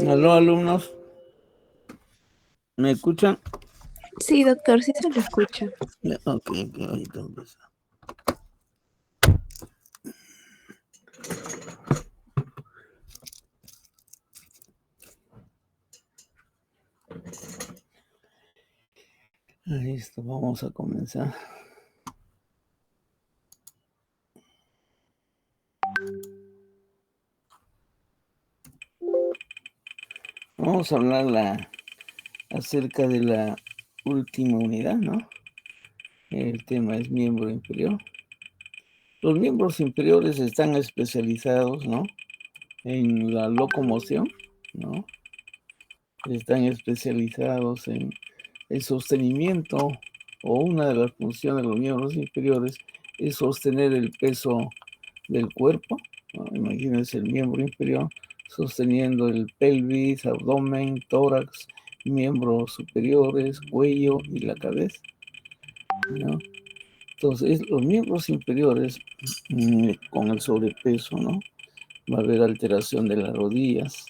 Aló, alumnos, ¿me escuchan? Sí, doctor, sí se lo escucha. Ok, ahorita empiezo. Listo, vamos a comenzar. Vamos a hablar acerca de la última unidad, ¿no? El tema es miembro inferior. Los miembros inferiores están especializados, ¿no? En la locomoción, ¿no? Están especializados en el sostenimiento, o una de las funciones de los miembros inferiores es sostener el peso del cuerpo, ¿no? Imagínense el miembro inferior sosteniendo el pelvis, abdomen, tórax, miembros superiores, cuello y la cabeza, ¿no? Entonces, los miembros inferiores con el sobrepeso, ¿no? Va a haber alteración de las rodillas,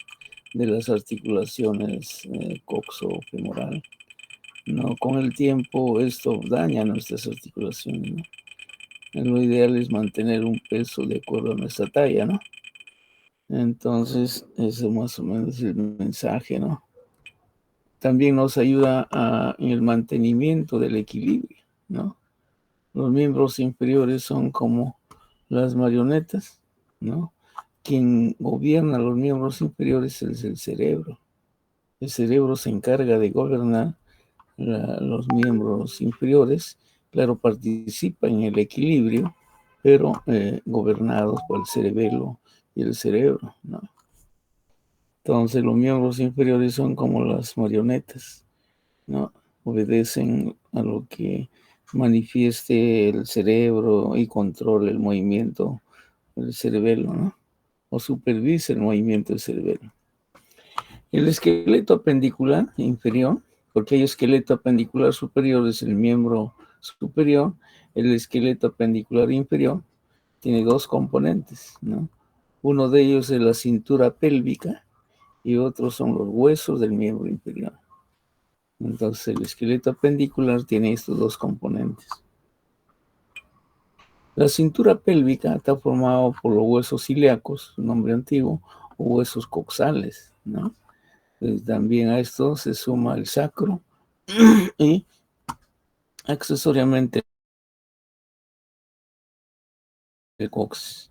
de las articulaciones coxo-femoral, ¿no? Con el tiempo esto daña nuestras articulaciones, ¿no? Lo ideal es mantener un peso de acuerdo a nuestra talla, ¿no? Entonces, ese más o menos es el mensaje, ¿no? También nos ayuda en el mantenimiento del equilibrio, ¿no? Los miembros inferiores son como las marionetas, ¿no? Quien gobierna los miembros inferiores es el cerebro. El cerebro se encarga de gobernar los miembros inferiores. Claro, participa en el equilibrio, pero gobernados por el cerebelo y el cerebro, ¿no? Entonces los miembros inferiores son como las marionetas, ¿no? Obedecen a lo que manifieste el cerebro y controla el movimiento del cerebelo, ¿no? O supervisa el movimiento del cerebelo. El esqueleto apendicular inferior, porque hay esqueleto apendicular superior, es el miembro superior. El esqueleto apendicular inferior tiene dos componentes, ¿no? Uno de ellos es la cintura pélvica y otros son los huesos del miembro inferior. Entonces el esqueleto apendicular tiene estos dos componentes. La cintura pélvica está formada por los huesos ilíacos, su nombre antiguo, o huesos coxales, ¿no? También a esto se suma el sacro y accesoriamente el coxis.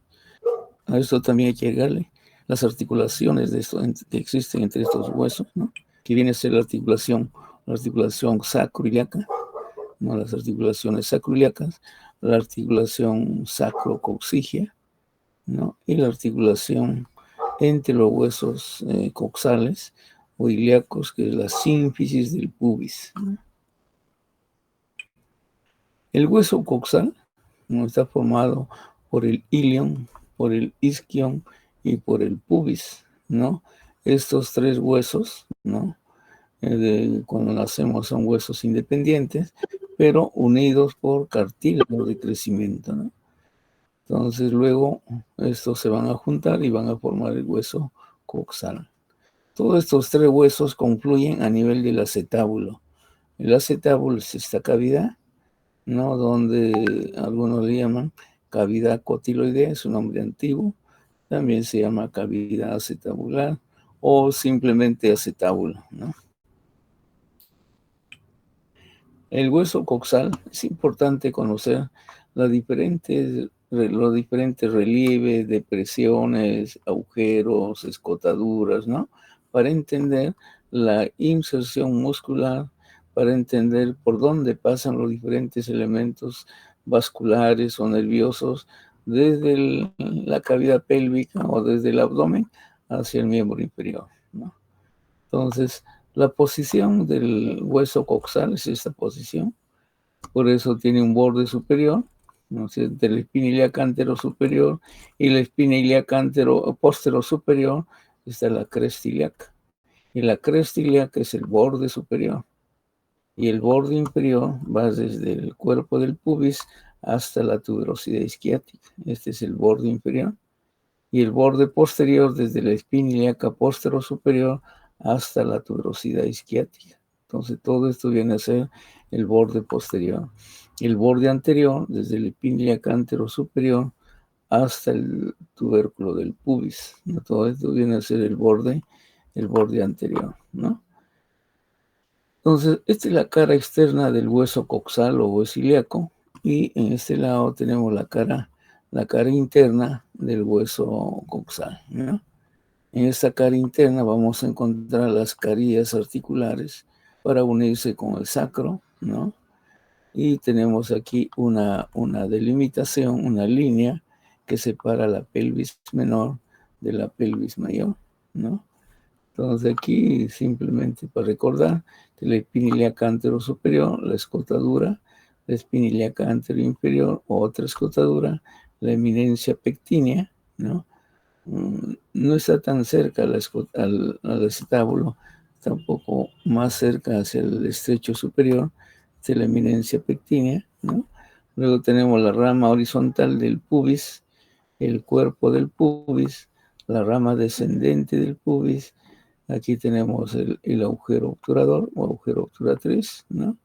A esto también hay que agregarle las articulaciones de esto, que existen entre estos huesos, ¿no? Que viene a ser la articulación sacroiliaca, ¿no? Las articulaciones sacroiliacas, la articulación sacrocoxigia, ¿no? Y la articulación entre los huesos coxales o ilíacos, que es la sínfisis del pubis, ¿no? El hueso coxal, ¿no? Está formado por el ilion, por el isquion y por el pubis, ¿no? Estos tres huesos, ¿no? Cuando nacemos son huesos independientes, pero unidos por cartílagos de crecimiento, ¿no? Entonces luego estos se van a juntar y van a formar el hueso coxal. Todos estos tres huesos confluyen a nivel del acetábulo. El acetábulo es esta cavidad, ¿no? Donde algunos le llaman cavidad cotiloidea, es un nombre antiguo. También se llama cavidad acetabular o simplemente acetábulo, ¿no? El hueso coxal es importante conocer los diferentes relieves, depresiones, agujeros, escotaduras, ¿no? Para entender la inserción muscular, para entender por dónde pasan los diferentes elementos vasculares o nerviosos desde la cavidad pélvica o desde el abdomen hacia el miembro inferior, ¿no? Entonces, la posición del hueso coxal es esta posición. Por eso tiene un borde superior, ¿no? Entre la espina ilíaca antero superior y la espina ilíaca postero superior está la cresta ilíaca. Y la cresta ilíaca es el borde superior. Y el borde inferior va desde el cuerpo del pubis hasta la tuberosidad isquiática. Este es el borde inferior. y el borde posterior desde la espina ilíaca superior hasta la tuberosidad isquiática. Entonces todo esto viene a ser el borde posterior. El borde anterior desde la espina ilíaca superior hasta el tubérculo del pubis, ¿no? Todo esto viene a ser el borde anterior, ¿no? Entonces, esta es la cara externa del hueso coxal o hueso ilíaco, y en este lado tenemos la cara interna del hueso coxal, ¿no? En esta cara interna vamos a encontrar las carillas articulares para unirse con el sacro, ¿no? Y tenemos aquí una delimitación, una línea que separa la pelvis menor de la pelvis mayor, ¿no? Entonces aquí simplemente para recordar que la espina ilíaca anterior superior, la escotadura, la espina ilíaca anterior inferior, otra escotadura, la eminencia pectínea, ¿no? No está tan cerca al acetábulo, está un poco más cerca hacia el estrecho superior de la eminencia pectínea, ¿no? Luego tenemos la rama horizontal del pubis, el cuerpo del pubis, la rama descendente del pubis. Aquí tenemos el agujero obturador o agujero obturatriz, ¿no?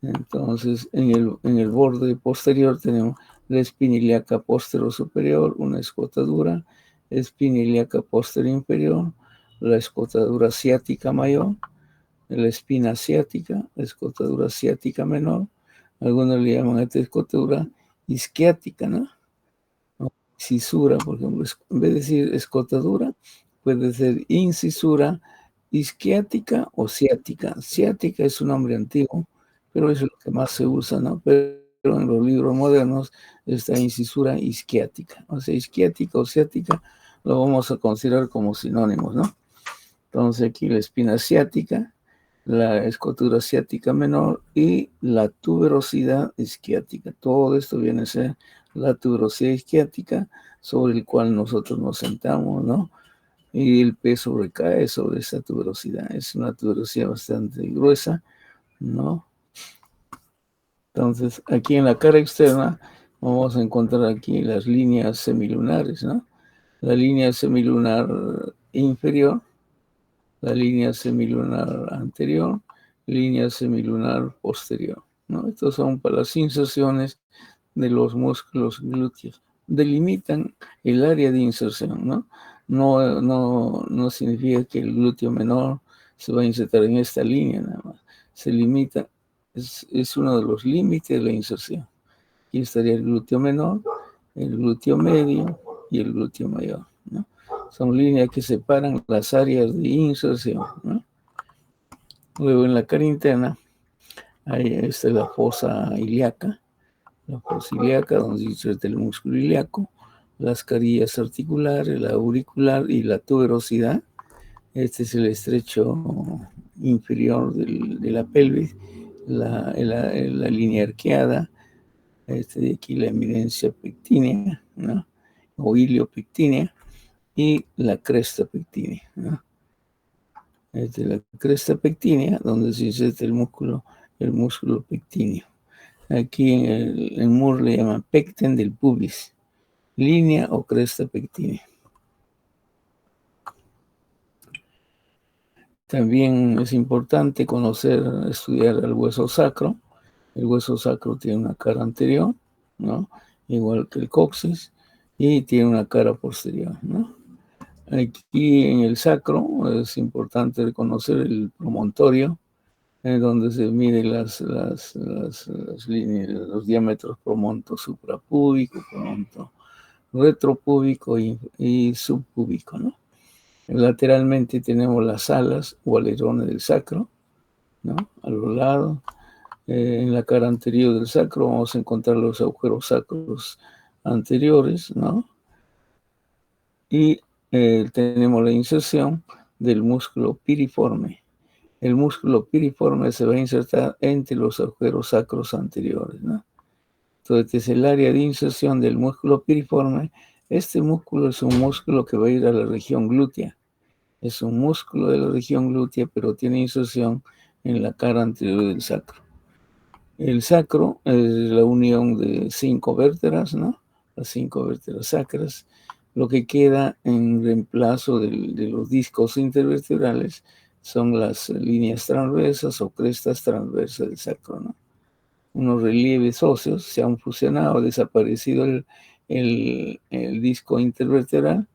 Entonces, en el borde posterior tenemos la espina ilíaca posterior superior, una escotadura, espina ilíaca posterior inferior, la escotadura ciática mayor, la espina ciática, la escotadura ciática menor, algunos le llaman a esta escotadura isquiática, ¿no? Cisura, por ejemplo, en vez de decir escotadura, puede ser incisura isquiática o ciática. Ciática es un nombre antiguo, pero es lo que más se usa, ¿no? Pero en los libros modernos está incisura isquiática. O sea, isquiática o ciática lo vamos a considerar como sinónimos, ¿no? Entonces aquí la espina ciática, la escotadura ciática menor y la tuberosidad isquiática. Todo esto viene a ser la tuberosidad isquiática sobre el cual nosotros nos sentamos, ¿no? Y el peso recae sobre esa tuberosidad. Es una tuberosidad bastante gruesa, ¿no? Entonces, aquí en la cara externa vamos a encontrar aquí las líneas semilunares, ¿no? La línea semilunar inferior, la línea semilunar anterior, línea semilunar posterior, ¿no? Estos son para las inserciones de los músculos glúteos. Delimitan el área de inserción, ¿no? No significa que el glúteo menor se va a insertar en esta línea nada más. Se limita, es uno de los límites de la inserción. Aquí estaría el glúteo menor, el glúteo medio y el glúteo mayor, ¿no? Son líneas que separan las áreas de inserción, ¿no? Luego en la cara interna, ahí está la fosa ilíaca, donde se inserta el músculo ilíaco, las carillas articulares, la auricular y la tuberosidad. Este es el estrecho inferior de la pelvis, la línea arqueada, de aquí la eminencia pectínea, ¿no? O iliopectínea, y la cresta pectínea, ¿no? La cresta pectínea, donde se inserta el músculo pectíneo. Aquí en Moore le llaman pecten del pubis, línea o cresta pectínea. También es importante estudiar el hueso sacro. El hueso sacro tiene una cara anterior, ¿no? Igual que el coxis, y tiene una cara posterior, ¿no? Aquí en el sacro es importante reconocer el promontorio, donde se miden las líneas, los diámetros promonto suprapúbico, promonto retropúbico y subpúbico, ¿no? Lateralmente tenemos las alas o alerones del sacro, ¿no? A los lados. En la cara anterior del sacro vamos a encontrar los agujeros sacros anteriores, ¿no? Y tenemos la inserción del músculo piriforme. El músculo piriforme se va a insertar entre los agujeros sacros anteriores, ¿no? Entonces, este es el área de inserción del músculo piriforme. Este músculo es un músculo que va a ir a la región glútea. Es un músculo de la región glútea, pero tiene inserción en la cara anterior del sacro. El sacro es la unión de 5 vértebras, ¿no? Las 5 vértebras sacras. Lo que queda en reemplazo de los discos intervertebrales son las líneas transversas o crestas transversas del sacro, ¿no? Unos relieves óseos se han fusionado, ha desaparecido el disco intervertebral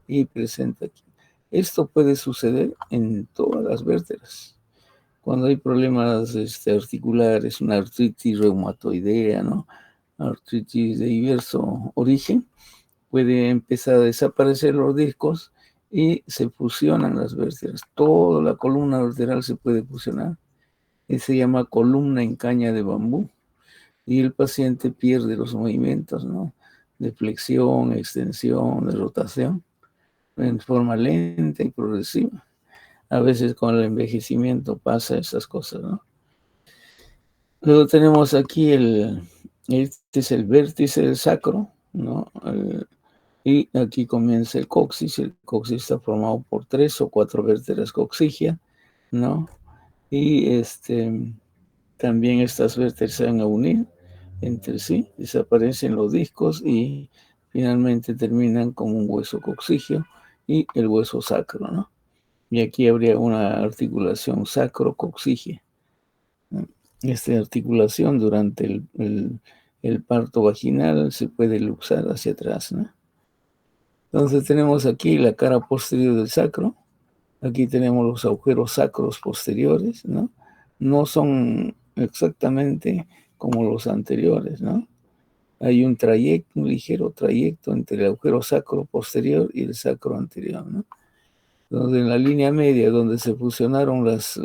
y presenta aquí. Esto puede suceder en todas las vértebras. Cuando hay problemas articulares, una artritis reumatoidea, ¿no? Artritis de diverso origen, puede empezar a desaparecer los discos y se fusionan las vértebras. Toda la columna vertebral se puede fusionar. Se llama columna en caña de bambú. Y el paciente pierde los movimientos, ¿no? De flexión, extensión, de rotación, en forma lenta y progresiva. A veces con el envejecimiento pasa esas cosas, ¿no? Luego tenemos aquí este es el vértice del sacro, ¿no? Y aquí comienza el coxis. El coxis está formado por 3 o 4 vértebras coxígeas, ¿no? Y también estas vértebras se van a unir entre sí, desaparecen los discos y finalmente terminan con un hueso coxígeo y el hueso sacro, ¿no? Y aquí habría una articulación sacro-coxígea. Esta articulación durante el parto vaginal se puede luxar hacia atrás, ¿no? Entonces tenemos aquí la cara posterior del sacro. Aquí tenemos los agujeros sacros posteriores, ¿no? No son exactamente como los anteriores, ¿no? Hay un trayecto, un ligero trayecto entre el agujero sacro posterior y el sacro anterior, ¿no? Donde en la línea media, donde se fusionaron las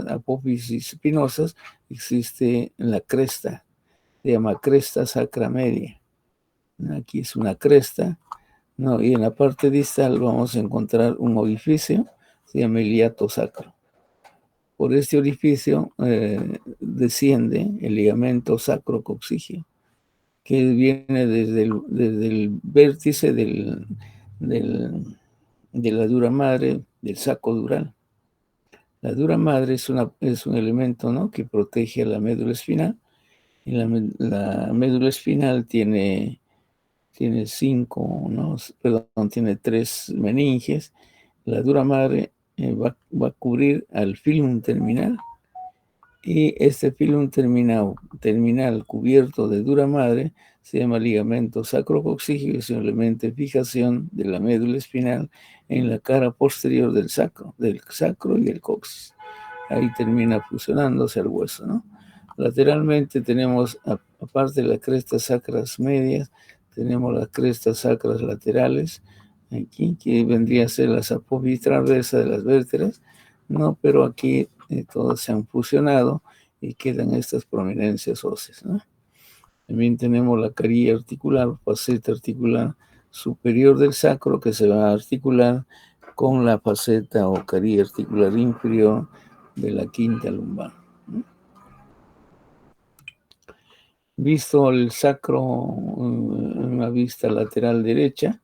apófisis espinosas, existe la cresta, se llama cresta sacra media. Aquí es una cresta, ¿no? Y en la parte distal vamos a encontrar un orificio, se llama el hiato sacro. Por este orificio desciende el ligamento sacrocoxígeo, que viene desde el vértice de la dura madre, del saco dural. La dura madre es un elemento, ¿no?, que protege a la médula espinal. Y la médula espinal tiene tiene 3 meninges. La dura madre va a cubrir al filum terminal, y este filum terminal cubierto de dura madre se llama ligamento sacrocoxígeo, es un elemento de fijación de la médula espinal en la cara posterior del sacro y del coxis. Ahí termina fusionándose al hueso, ¿no? Lateralmente tenemos, aparte de las crestas sacras medias, tenemos las crestas sacras laterales, aquí, que vendría a ser las apófisis transversas de las vértebras, ¿no? Pero aquí todas se han fusionado y quedan estas prominencias óseas, ¿no? También tenemos la carilla articular, faceta articular superior del sacro, que se va a articular con la faceta o carilla articular inferior de la quinta lumbar, ¿no? Visto el sacro en la vista lateral derecha,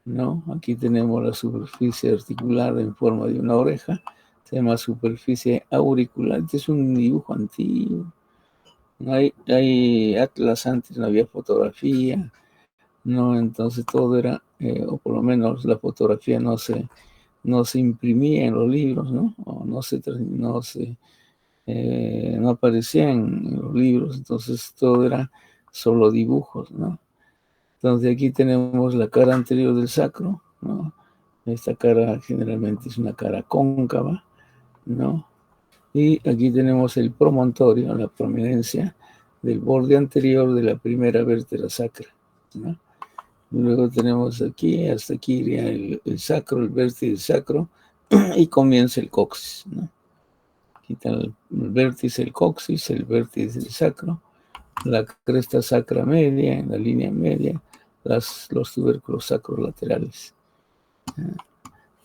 ¿no? Aquí tenemos la superficie articular en forma de una oreja, se llama superficie auricular. Este es un dibujo antiguo. Hay atlas, antes no había fotografía, ¿no? Entonces todo era, o por lo menos la fotografía no se imprimía en los libros, ¿no? O no aparecía en los libros, entonces todo era solo dibujos, ¿no? Entonces aquí tenemos la cara anterior del sacro, ¿no? Esta cara generalmente es una cara cóncava, ¿no? Y aquí tenemos el promontorio, la prominencia del borde anterior de la primera vértebra sacra, ¿no? Luego tenemos aquí, hasta aquí iría el sacro, el vértice sacro, y comienza el coxis, ¿no? Aquí está el vértice del coxis, el vértice del sacro, la cresta sacra media, en la línea media, los tubérculos sacros laterales.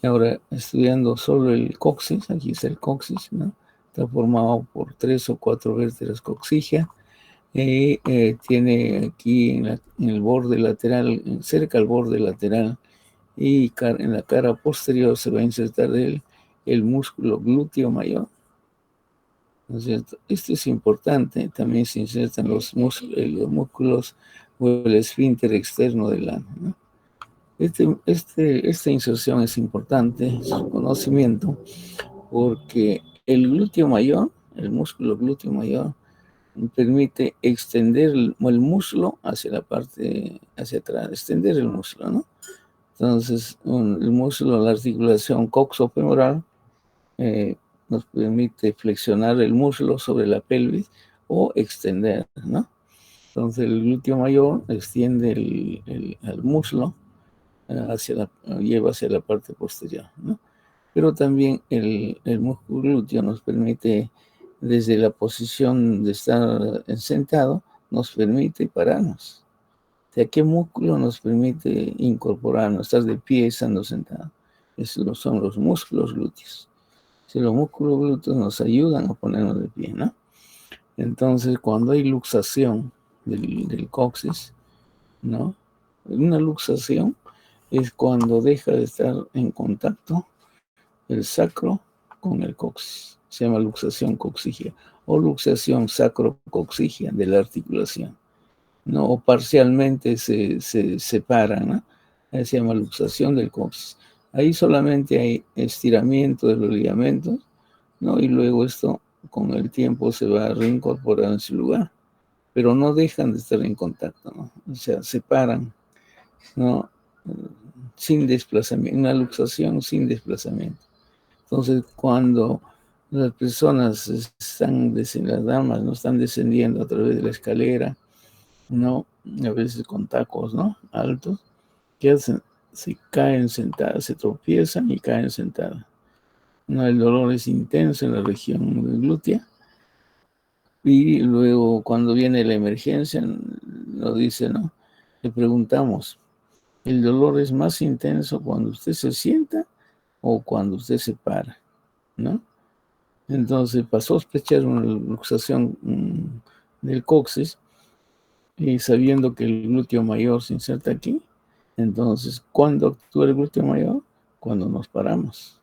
Ahora, estudiando solo el coxis, aquí está el coxis, ¿no? Está formado por 3 o 4 vértebras coxígeas. Y tiene aquí en el borde lateral, cerca al borde lateral, y en la cara posterior se va a insertar el músculo glúteo mayor, ¿no es cierto? Esto es importante. También se insertan los músculos o el esfínter externo del ano, ¿no? Esta inserción es importante, su conocimiento, porque el glúteo mayor, el músculo glúteo mayor, permite extender el muslo hacia la parte, hacia atrás, extender el muslo, ¿no? Entonces, el músculo, la articulación coxofemoral, nos permite flexionar el muslo sobre la pelvis o extender, ¿no? Entonces, el glúteo mayor extiende el muslo, lleva hacia la parte posterior, ¿no? Pero también el músculo glúteo nos permite, desde la posición de estar sentado, nos permite pararnos. O sea, ¿qué músculo nos permite incorporarnos, estar de pie estando sentado? Esos son los músculos glúteos. Si los músculos glúteos nos ayudan a ponernos de pie, ¿no? Entonces, cuando hay luxación del coxis, ¿no? Una luxación es cuando deja de estar en contacto el sacro con el coxis. Se llama luxación coxigia o luxación sacrocoxigia de la articulación, ¿no? O parcialmente se separan, ¿no? Se llama luxación del coxis. Ahí solamente hay estiramiento de los ligamentos, ¿no? Y luego esto con el tiempo se va a reincorporar en su lugar, pero no dejan de estar en contacto, ¿no? O sea, separan, ¿no? Sin desplazamiento, una luxación sin desplazamiento. Entonces, cuando las personas están, las damas no están descendiendo a través de la escalera, ¿no? A veces con tacos, ¿no? Altos, ¿qué hacen? Se caen sentadas, se tropiezan y caen sentadas. ¿No? El dolor es intenso en la región glútea. Y luego, cuando viene la emergencia, nos dice, ¿no? Le preguntamos, ¿el dolor es más intenso cuando usted se sienta o cuando usted se para? ¿No? Entonces, para sospechar una luxación del coxis, y sabiendo que el glúteo mayor se inserta aquí, entonces, ¿cuándo actúa el glúteo mayor? Cuando nos paramos.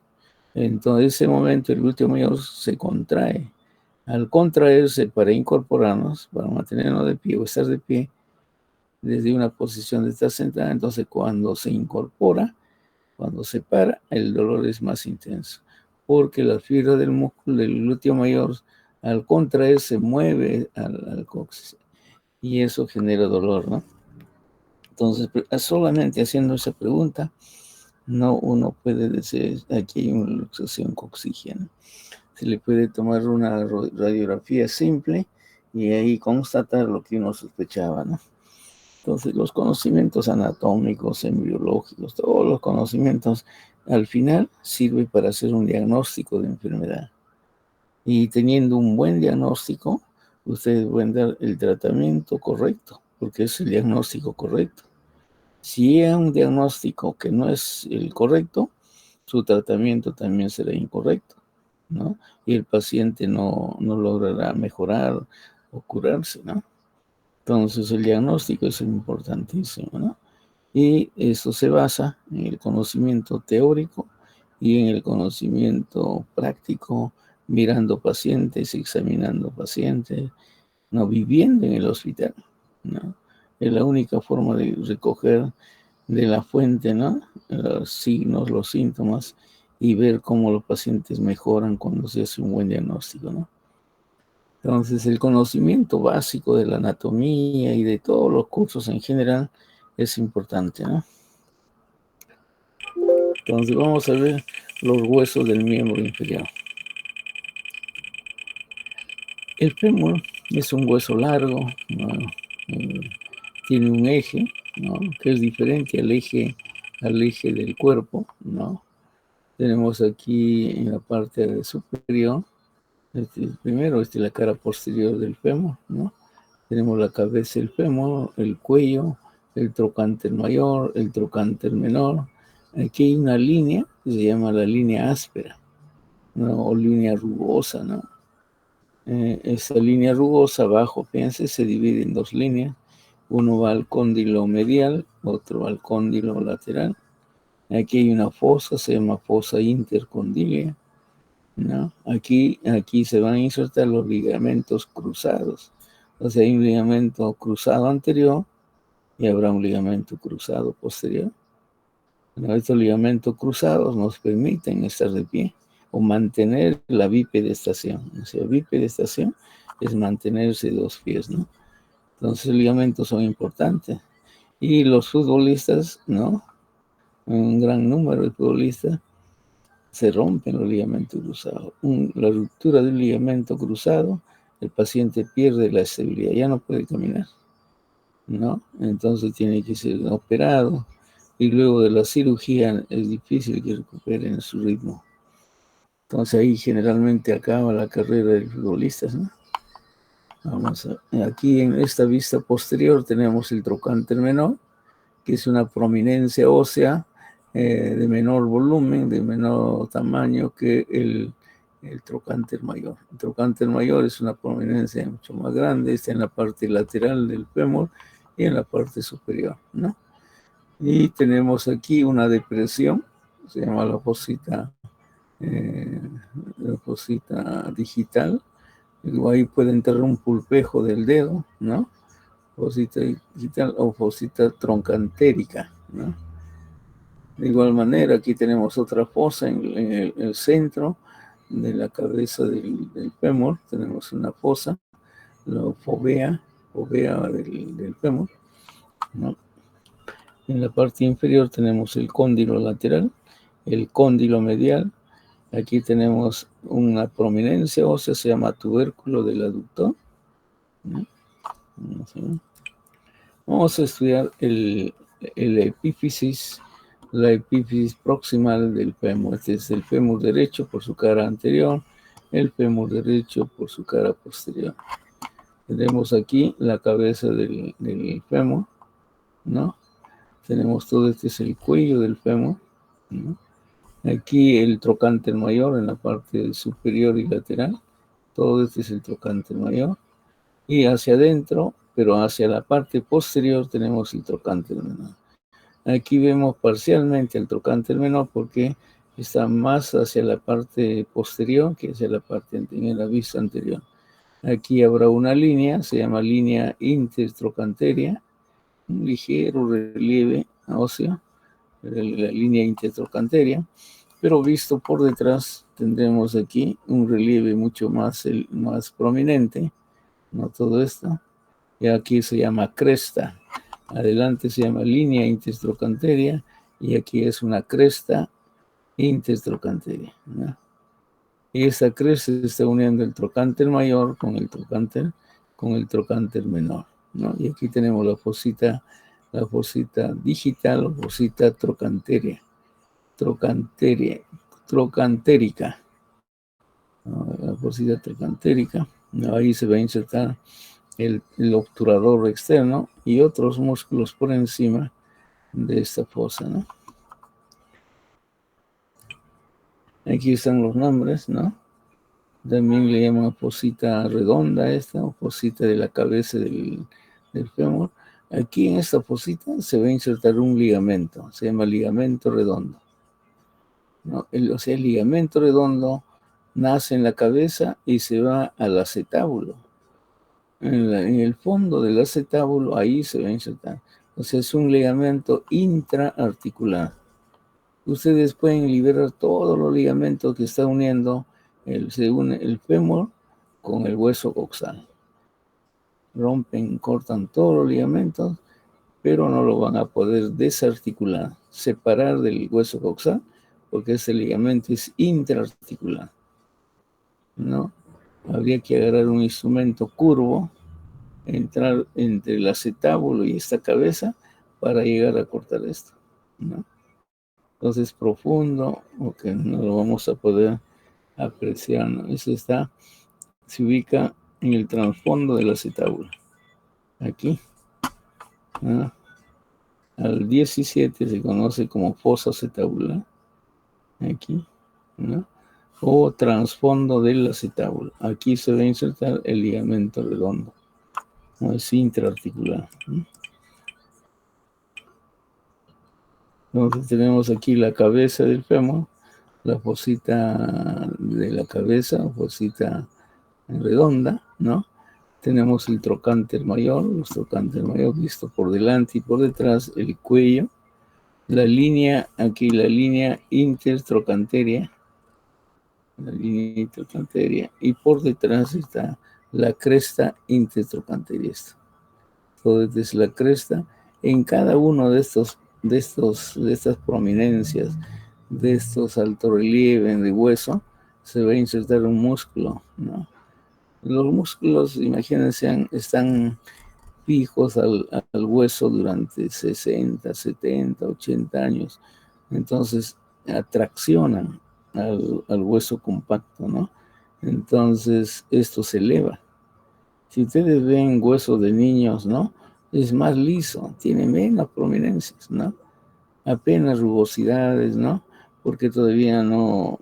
Entonces, en ese momento el glúteo mayor se contrae. Al contraerse para incorporarnos, para mantenernos de pie o estar de pie desde una posición de estar sentada, entonces cuando se incorpora, cuando se para, el dolor es más intenso, porque la fibra del músculo del glúteo mayor, al contraer, se mueve al coxis y eso genera dolor, ¿no? Entonces, solamente haciendo esa pregunta, no uno puede decir, aquí hay una luxación coxigia, ¿no? Se le puede tomar una radiografía simple y ahí constatar lo que uno sospechaba, ¿no? Entonces, los conocimientos anatómicos, embriológicos, todos los conocimientos, al final sirven para hacer un diagnóstico de enfermedad. Y teniendo un buen diagnóstico, ustedes pueden dar el tratamiento correcto, porque es el diagnóstico correcto. Si hay un diagnóstico que no es el correcto, su tratamiento también será incorrecto, ¿no? Y el paciente no logrará mejorar o curarse, ¿no? Entonces, el diagnóstico es importantísimo, ¿no? Y eso se basa en el conocimiento teórico y en el conocimiento práctico, mirando pacientes, examinando pacientes, no viviendo en el hospital, ¿no? Es la única forma de recoger de la fuente, ¿no? Los signos, los síntomas y ver cómo los pacientes mejoran cuando se hace un buen diagnóstico, ¿no? Entonces, el conocimiento básico de la anatomía y de todos los cursos en general es importante, ¿no? Entonces, vamos a ver los huesos del miembro inferior. El fémur es un hueso largo, ¿no? Tiene un eje, ¿no? Que es diferente al eje del cuerpo, ¿no? Tenemos aquí en la parte superior, primero, la cara posterior del fémur, ¿no? Tenemos la cabeza del fémur, el cuello, el trocánter mayor, el trocánter menor. Aquí hay una línea que se llama la línea áspera, ¿no? O línea rugosa, ¿no? Esa línea rugosa abajo, fíjense, se divide en dos líneas. Uno va al cóndilo medial, otro al cóndilo lateral. Aquí hay una fosa, se llama fosa intercondilia, ¿no? Aquí se van a insertar los ligamentos cruzados. O sea, hay un ligamento cruzado anterior y habrá un ligamento cruzado posterior. Estos ligamentos cruzados nos permiten estar de pie o mantener la bipedestación. O sea, bipedestación es mantenerse 2 pies, ¿no? Entonces, los ligamentos son importantes. Y los futbolistas, ¿no? Un gran número de futbolistas se rompen los ligamentos cruzados. La ruptura del ligamento cruzado, el paciente pierde la estabilidad, ya no puede caminar, ¿no? Entonces tiene que ser operado y luego de la cirugía es difícil que recuperen su ritmo. Entonces ahí generalmente acaba la carrera de futbolistas, ¿no? Vamos aquí en esta vista posterior tenemos el trocánter menor, que es una prominencia ósea de menor volumen, de menor tamaño que el trocánter mayor. El trocánter mayor es una prominencia mucho más grande, está en la parte lateral del fémur y en la parte superior, ¿no? Y tenemos aquí una depresión, se llama la fosita digital. Luego ahí puede entrar un pulpejo del dedo, ¿no? Fosita digital o fosita troncantérica, ¿no? De igual manera, aquí tenemos otra fosa en el centro de la cabeza del fémur. Tenemos una fosa, la fovea del fémur, ¿no? En la parte inferior tenemos el cóndilo lateral, el cóndilo medial. Aquí tenemos una prominencia ósea, se llama tubérculo del aductor, ¿no? Vamos a estudiar la epífisis proximal del fémur. Este es el fémur derecho por su cara anterior, el fémur derecho por su cara posterior. Tenemos aquí la cabeza del fémur, ¿no? Tenemos todo este es el cuello del fémur, ¿no? Aquí el trocánter mayor en la parte superior y lateral. Todo este es el trocánter mayor. Y hacia adentro, pero hacia la parte posterior, tenemos el trocánter menor. Aquí vemos parcialmente el trocánter menor porque está más hacia la parte posterior que hacia la parte en la vista anterior. Aquí habrá una línea, se llama línea intertrocanteria, un ligero relieve óseo, la línea intertrocanteria, pero visto por detrás tendremos aquí un relieve mucho más prominente, no todo esto, y aquí se llama cresta. Adelante se llama línea intertrocanteria y aquí es una cresta intertrocanteria, ¿no? Y esta cresta se está uniendo el trocánter mayor con el trocánter menor, ¿no? Y aquí tenemos la fosita digital o fosita trocantérica, ¿no? La fosita trocantérica, ¿no? Ahí se va a insertar el obturador externo y otros músculos por encima de esta fosa, ¿no? Aquí están los nombres, ¿no? También le llaman fosita redonda esta, o fosita de la cabeza del fémur. Aquí en esta fosita se va a insertar un ligamento, se llama ligamento redondo, ¿no? O sea, el ligamento redondo nace en la cabeza y se va al acetábulo. En el fondo del acetábulo, ahí se va a insertar. O sea, es un ligamento intraarticular. Ustedes pueden liberar todos los ligamentos que está uniendo, se une el fémur con el hueso coxal. Rompen, cortan todos los ligamentos, pero no lo van a poder desarticular, separar del hueso coxal, porque ese ligamento es intraarticular, ¿no? Habría que agarrar un instrumento curvo, entrar entre el acetábulo y esta cabeza para llegar a cortar esto, ¿no? Entonces profundo, porque no lo vamos a poder apreciar, ¿no? Eso se ubica en el trasfondo del acetábulo, aquí, ¿no? Al 17 se conoce como fosa acetabular, aquí, ¿no? O trasfondo del acetábulo. Aquí se va a insertar el ligamento redondo, no es intraarticular, ¿no? Entonces tenemos aquí la cabeza del fémur, la fosita de la cabeza, fosita redonda, ¿no? Tenemos el trocánter mayor visto por delante y por detrás, el cuello, la línea intertrocanteria, y por detrás está la cresta intertrocanteria. Entonces es la cresta. En cada uno de estas prominencias, de estos altorrelieves de hueso, se va a insertar un músculo, ¿no? Los músculos, imagínense, están fijos al hueso durante 60, 70, 80 años. Entonces, atraccionan al hueso compacto, ¿no? Entonces, esto se eleva. Si ustedes ven huesos de niños, ¿no? Es más liso, tiene menos prominencias, ¿no? Apenas rugosidades, ¿no? Porque todavía no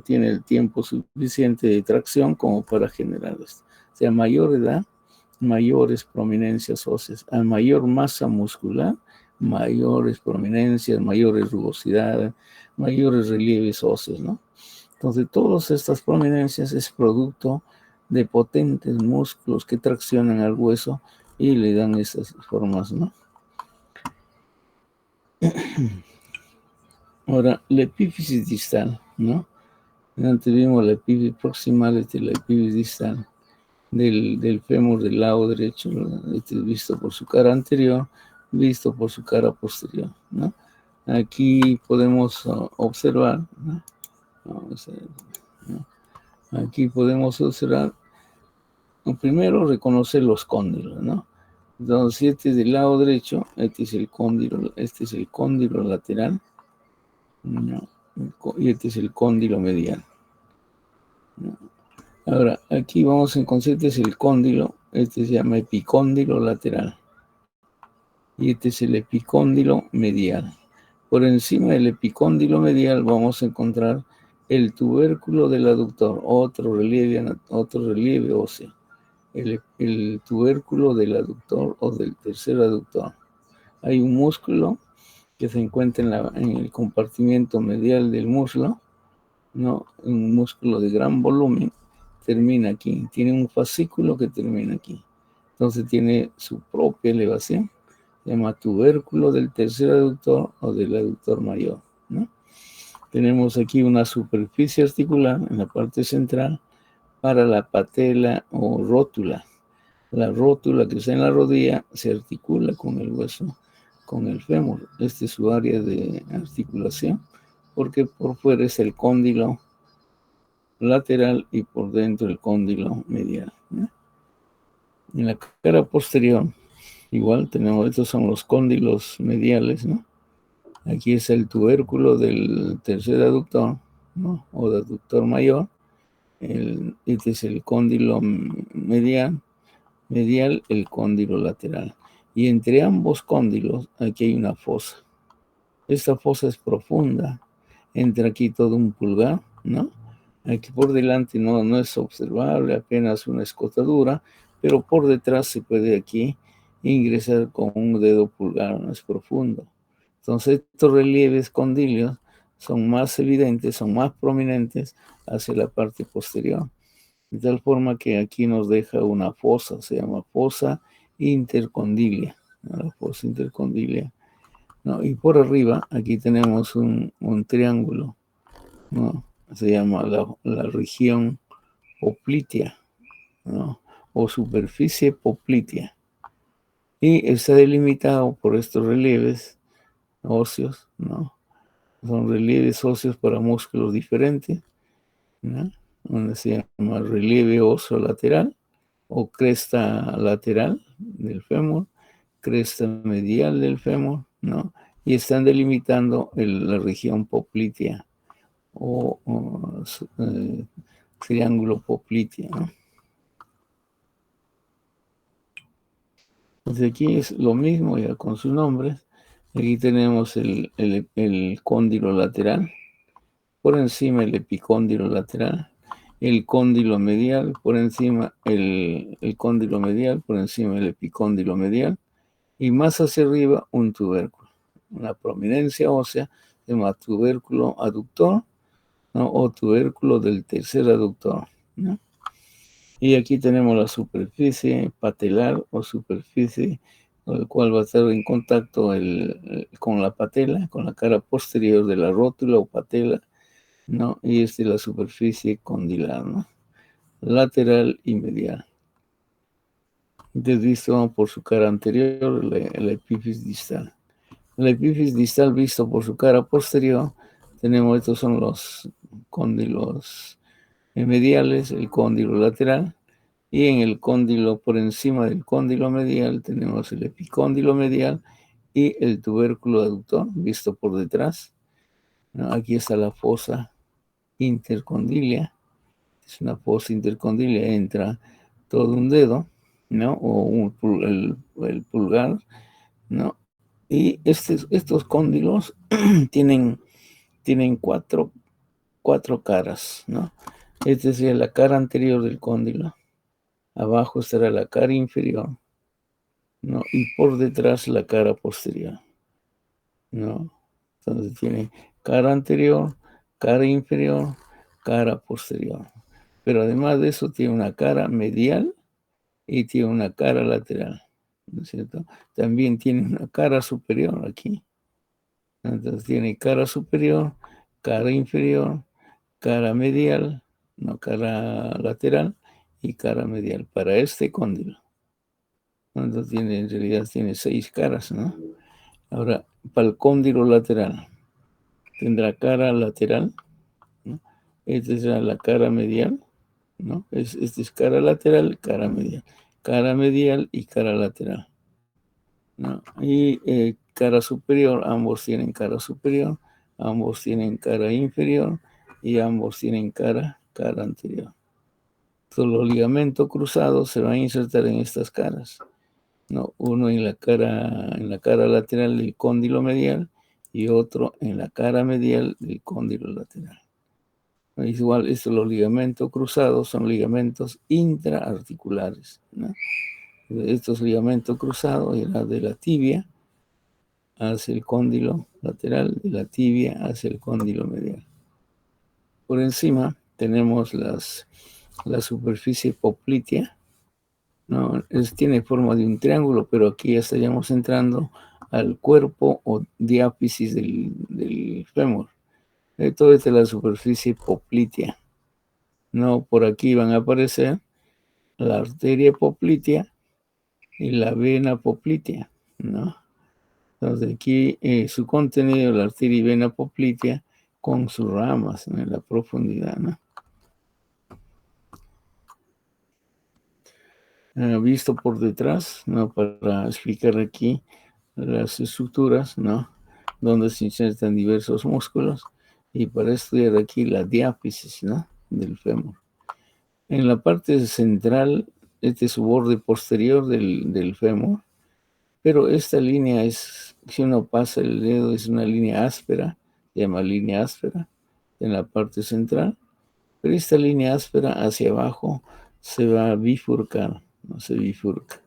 tiene el tiempo suficiente de tracción como para generar esto. O sea, a mayor edad, mayores prominencias óseas. A mayor masa muscular, mayores prominencias, mayores rugosidades, mayores relieves óseos, ¿no? Entonces, todas estas prominencias es producto de potentes músculos que traccionan al hueso y le dan esas formas, ¿no? Ahora, la epífisis distal, ¿no? Antes vimos la epífisis proximal, la epífisis distal del fémur del lado derecho, visto por su cara anterior, visto por su cara posterior, ¿no? Aquí podemos observar, ¿no? Aquí podemos observar, primero reconocer los cóndilos, ¿no? Entonces, si este es del lado derecho, este es el cóndilo lateral, ¿no? Y este es el cóndilo medial, ¿no? Ahora, aquí vamos a encontrar, este es el cóndilo, este se llama epicóndilo lateral, y este es el epicóndilo medial. Por encima del epicóndilo medial vamos a encontrar el tubérculo del aductor, otro relieve óseo. El tubérculo del aductor o del tercer aductor. Hay un músculo que se encuentra en el compartimiento medial del muslo, ¿no? Un músculo de gran volumen, termina aquí. Tiene un fascículo que termina aquí. Entonces tiene su propia elevación. Se llama tubérculo del tercer aductor o del aductor mayor, ¿no? Tenemos aquí una superficie articular en la parte central para la patela o rótula. La rótula que está en la rodilla se articula con el hueso, con el fémur. Este es su área de articulación, porque por fuera es el cóndilo lateral y por dentro el cóndilo medial, ¿no? En la cara posterior, igual tenemos, estos son los cóndilos mediales, ¿no? Aquí es el tubérculo del tercer aductor, ¿no? O de aductor mayor. Este es el cóndilo medial, el cóndilo lateral. Y entre ambos cóndilos, aquí hay una fosa. Esta fosa es profunda. Entra aquí todo un pulgar, ¿no? Aquí por delante no es observable, apenas una escotadura, pero por detrás se puede aquí ingresar con un dedo pulgar, no es profundo. Entonces estos relieves condilios son más evidentes, son más prominentes hacia la parte posterior. De tal forma que aquí nos deja una fosa, se llama fosa intercondilia, ¿no? La fosa intercondilia, ¿no? Y por arriba aquí tenemos un triángulo, ¿no? Se llama la región poplitea, ¿no? O superficie poplitea. Y está delimitado por estos relieves óseos, ¿no? Son relieves óseos para músculos diferentes, ¿no? Donde se llama relieve óseo lateral o cresta lateral del fémur, cresta medial del fémur, ¿no? Y están delimitando la región poplitea o triángulo poplitea, ¿no? Entonces aquí es lo mismo ya con sus nombres. Aquí tenemos el cóndilo lateral, por encima el epicóndilo lateral, el cóndilo medial, por encima el cóndilo medial, por encima el epicóndilo medial, y más hacia arriba un tubérculo. Una prominencia ósea se llama tubérculo aductor, ¿no? O tubérculo del tercer aductor, ¿no? Y aquí tenemos la superficie patelar o superficie el cual va a estar en contacto con la patela, con la cara posterior de la rótula o patela, ¿no? Y la superficie condilar, ¿no? Lateral y medial. Entonces, visto por su cara anterior, la epífisis distal. La epífisis distal visto por su cara posterior, tenemos, estos son los cóndilos mediales, el cóndilo lateral, y en el cóndilo, por encima del cóndilo medial, tenemos el epicóndilo medial y el tubérculo aductor, visto por detrás, ¿no? Aquí está la fosa intercondilia, es una fosa intercondilia, entra todo un dedo, ¿no? O el pulgar, ¿no? Y estos cóndilos tienen cuatro caras, ¿no? Esta sería la cara anterior del cóndilo. Abajo estará la cara inferior, ¿no? Y por detrás la cara posterior, ¿no? Entonces tiene cara anterior, cara inferior, cara posterior. Pero además de eso tiene una cara medial y tiene una cara lateral, ¿no es cierto? También tiene una cara superior aquí. Entonces tiene cara superior, cara inferior, cara medial, no cara lateral y cara medial para este cóndilo. Entonces en realidad tiene 6 caras, ¿no? Ahora, para el cóndilo lateral, tendrá cara lateral, ¿no? Esta es la cara medial, ¿no? Esta es cara lateral, cara medial y cara lateral, ¿no? Y cara superior, ambos tienen cara superior, ambos tienen cara inferior y ambos tienen cara anterior. Todos los ligamentos cruzados se van a insertar en estas caras, ¿no? Uno en la cara lateral del cóndilo medial y otro en la cara medial del cóndilo lateral. Igual, los ligamentos cruzados son ligamentos intraarticulares, ¿no? Estos ligamentos cruzados irán de la tibia hacia el cóndilo lateral, de la tibia hacia el cóndilo medial. Por encima tenemos la superficie poplitea, ¿no? Tiene forma de un triángulo, pero aquí ya estaríamos entrando al cuerpo o diáfisis del fémur. Esto es la superficie poplitea, ¿no? Por aquí van a aparecer la arteria poplitea y la vena poplitea, ¿no? Entonces aquí su contenido, la arteria y vena poplitea con sus ramas, ¿no? En la profundidad, ¿no? Visto por detrás, ¿no? Para explicar aquí las estructuras, ¿no? Donde se insertan diversos músculos y para estudiar aquí la diáfisis, ¿no? Del fémur. En la parte central, este es su borde posterior del fémur, pero esta línea si uno pasa el dedo, es una línea áspera, se llama línea áspera, en la parte central, pero esta línea áspera hacia abajo se va a bifurcar, no se bifurca.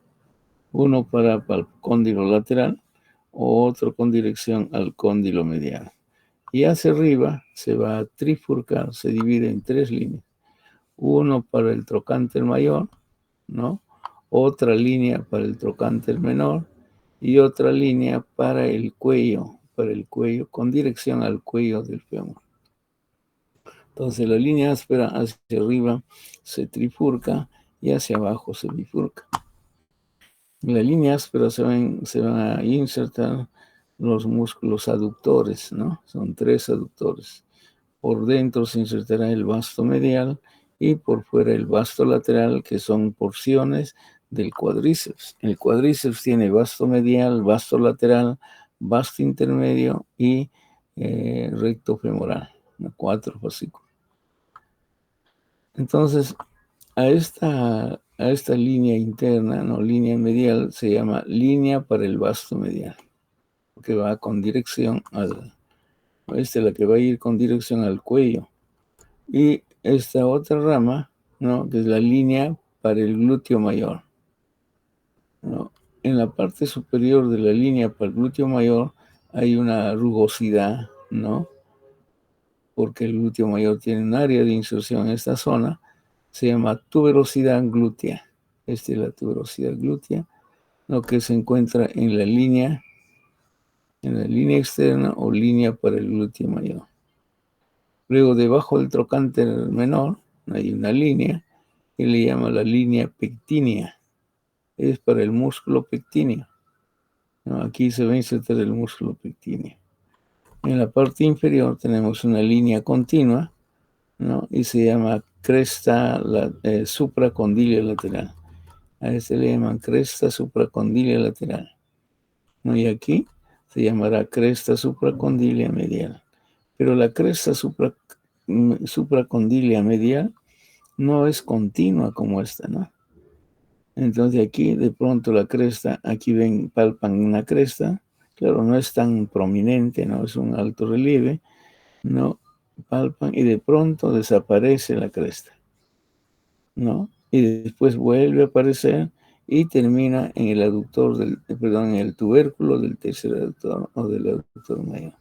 Uno para el cóndilo lateral, o otro con dirección al cóndilo medial. Y hacia arriba se va a trifurcar, se divide en 3 líneas. Uno para el trocánter mayor, ¿no? Otra línea para el trocánter menor y otra línea para el cuello, con dirección al cuello del fémur. Entonces la línea áspera hacia arriba se trifurca y hacia abajo se bifurca. En la línea áspera se van a insertar los músculos aductores, ¿no? Son 3 aductores. Por dentro se insertará el vasto medial y por fuera el vasto lateral, que son porciones del cuádriceps. El cuádriceps tiene vasto medial, vasto lateral, vasto intermedio y recto femoral, 4 fascículos. Entonces, a esta línea interna, no línea medial, se llama línea para el vasto medial, que va con dirección esta es la que va a ir con dirección al cuello. Y esta otra rama, ¿no? Que es la línea para el glúteo mayor, ¿no? En la parte superior de la línea para el glúteo mayor hay una rugosidad, ¿no? Porque el glúteo mayor tiene un área de inserción en esta zona, se llama tuberosidad glútea. Esta es la tuberosidad glútea, lo que se encuentra en la línea externa o línea para el glúteo mayor. Luego, debajo del trocánter menor, hay una línea que le llama la línea pectínea. Es para el músculo pectíneo, ¿no? Aquí se va a insertar el músculo pectíneo. En la parte inferior tenemos una línea continua, ¿no? Y se llama cresta supracondilia lateral. A este le llaman cresta supracondilia lateral, ¿no? Y aquí se llamará cresta supracondilia medial. Pero la cresta supracondilia medial no es continua como esta, ¿no? Entonces aquí de pronto la cresta, aquí palpan una cresta, claro, no es tan prominente, no es un alto relieve, no palpan y de pronto desaparece la cresta, ¿no? Y después vuelve a aparecer y termina en el en el tubérculo del tercer aductor o del aductor mayor.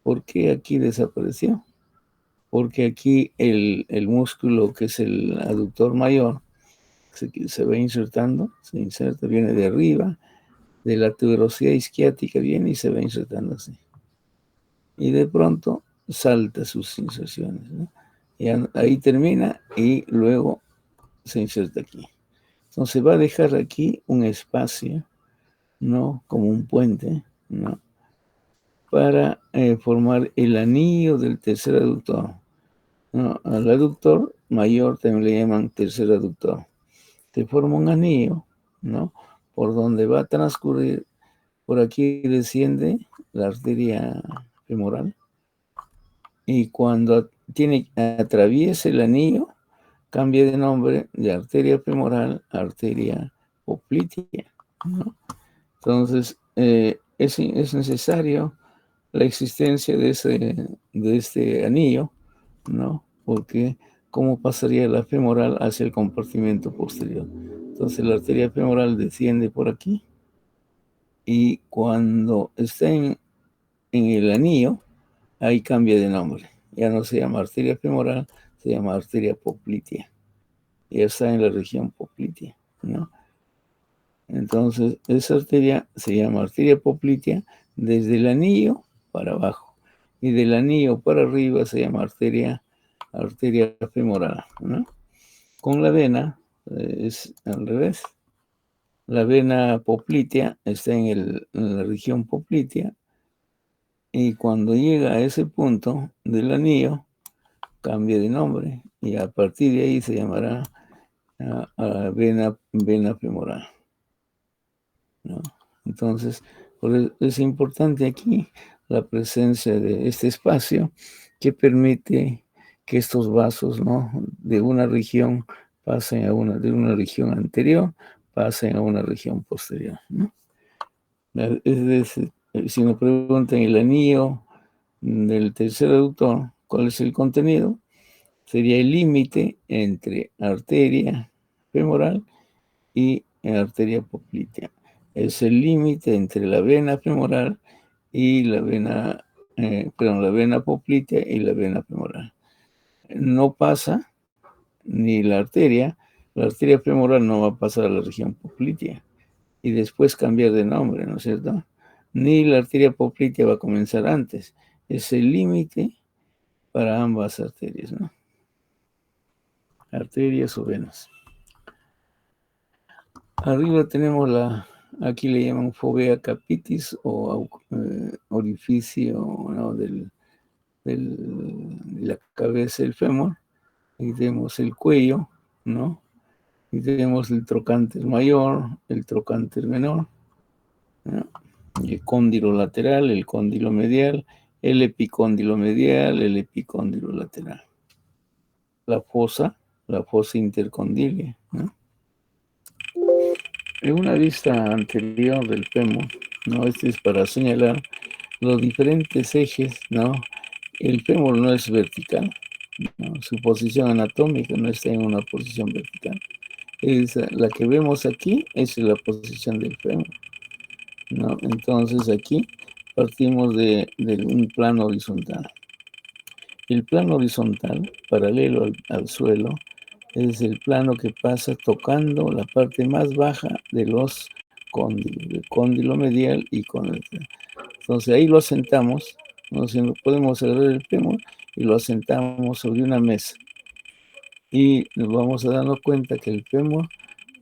¿Por qué aquí desapareció? Porque aquí el músculo que es el aductor mayor se va insertando, se inserta, viene de arriba, de la tuberosidad isquiática viene y se va insertando así. Y de pronto salta sus inserciones, ¿no? Y ahí termina y luego se inserta aquí. Entonces va a dejar aquí un espacio, ¿no? Como un puente, ¿no? Para formar el anillo del tercer aductor, ¿no? Al aductor mayor también le llaman tercer aductor. Se forma un anillo, ¿no? Por donde va a transcurrir, por aquí desciende la arteria femoral y cuando atraviesa el anillo, cambia de nombre de arteria femoral a arteria poplitea, ¿no? Entonces, es necesario la existencia de este anillo, ¿no? Porque cómo pasaría la femoral hacia el compartimento posterior. Entonces la arteria femoral desciende por aquí y cuando está en el anillo, ahí cambia de nombre. Ya no se llama arteria femoral, se llama arteria poplitea. Ya está en la región poplitea, ¿no? Entonces esa arteria se llama arteria poplitea desde el anillo para abajo y del anillo para arriba se llama arteria femoral, ¿no? Con la vena es al revés. La vena poplitea está en la región poplitea y cuando llega a ese punto del anillo cambia de nombre y a partir de ahí se llamará vena femoral, ¿no? Entonces, es importante aquí la presencia de este espacio que permite que estos vasos, ¿no? De una región pasen de una región anterior, pasen a una región posterior, ¿no? Si nos preguntan el anillo del tercer aductor, ¿cuál es el contenido? Sería el límite entre arteria femoral y arteria poplitea. Es el límite entre la vena femoral y la vena poplitea y la vena femoral. No pasa ni la arteria femoral no va a pasar a la región poplitea y después cambiar de nombre, ¿no es cierto? Ni la arteria poplitea va a comenzar antes. Es el límite para ambas arterias, ¿no? Arterias o venas. Arriba tenemos aquí le llaman fovea capitis o orificio, ¿no? de la cabeza del fémur. Aquí tenemos el cuello, ¿no? Y tenemos el trocánter mayor, el trocánter menor, ¿no? El cóndilo lateral, el cóndilo medial, el epicóndilo medial, el epicóndilo lateral. La fosa intercondilia, ¿no? En una vista anterior del fémur, ¿no? Este es para señalar los diferentes ejes, ¿no? El fémur no es vertical, ¿no? Su posición anatómica no está en una posición vertical. La que vemos aquí es la posición del fémur, ¿no? Entonces aquí partimos de un plano horizontal. El plano horizontal, paralelo al suelo, es el plano que pasa tocando la parte más baja de los cóndilo, del cóndilo medial y con entonces ahí lo asentamos, ¿no? Podemos agarrar el fémur y lo asentamos sobre una mesa y nos vamos a darnos cuenta que el fémur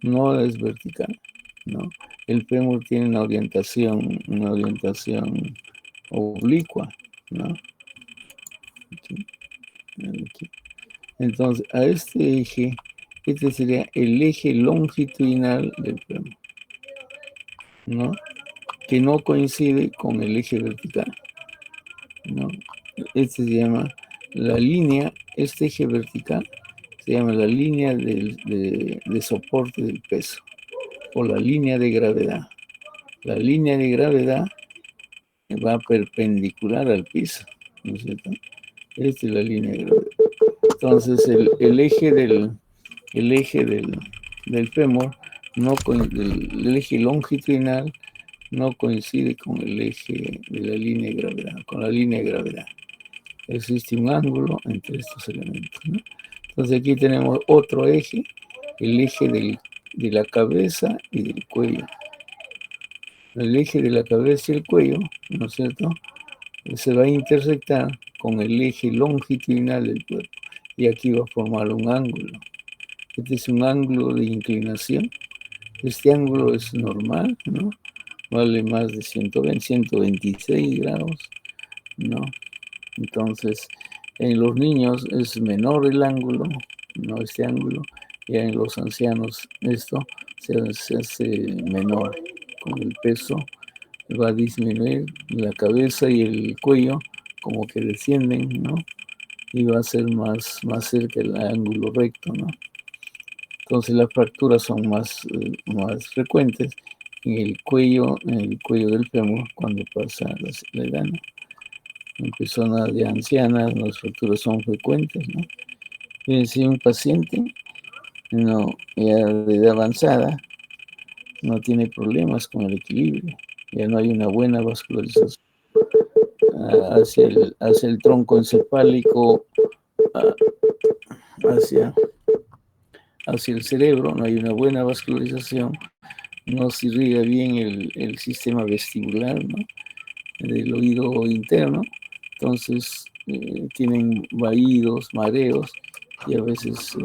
no es vertical, ¿no? El fémur tiene una orientación oblicua, ¿no? Aquí, aquí. Entonces, a este eje, este sería el eje longitudinal del fémur, ¿no? Que no coincide con el eje vertical, ¿no? Este se llama la línea, este eje vertical se llama la línea de soporte del peso o la línea de gravedad. La línea de gravedad va perpendicular al piso, ¿no es cierto? Esta es la línea de gravedad. Entonces el eje del fémur, el eje longitudinal no coincide con el eje de la línea de gravedad, con la línea de gravedad. Existe un ángulo entre estos elementos, ¿no? Entonces aquí tenemos otro eje, el eje de la cabeza y del cuello. El eje de la cabeza y el cuello, ¿no es cierto?, se va a intersectar con el eje longitudinal del cuerpo y aquí va a formar un ángulo. Este es un ángulo de inclinación. Este ángulo es normal, ¿no? Vale más de 120, 126 grados, ¿no? Entonces, en los niños es menor el ángulo, no este ángulo, y en los ancianos esto se hace menor. Con el peso va a disminuir la cabeza y el cuello, como que descienden, ¿no? Y va a ser más cerca el ángulo recto, ¿no? Entonces las fracturas son más frecuentes en el cuello del fémur cuando pasa la edad, ¿no? En personas de ancianas las fracturas son frecuentes, ¿no? Si un paciente no, ya de edad avanzada no tiene problemas con el equilibrio, ya no hay una buena vascularización hacia el tronco encefálico, hacia el cerebro, no hay una buena vascularización, no se irriga bien el sistema vestibular, ¿no?, del oído interno, entonces tienen vaídos, mareos, y a veces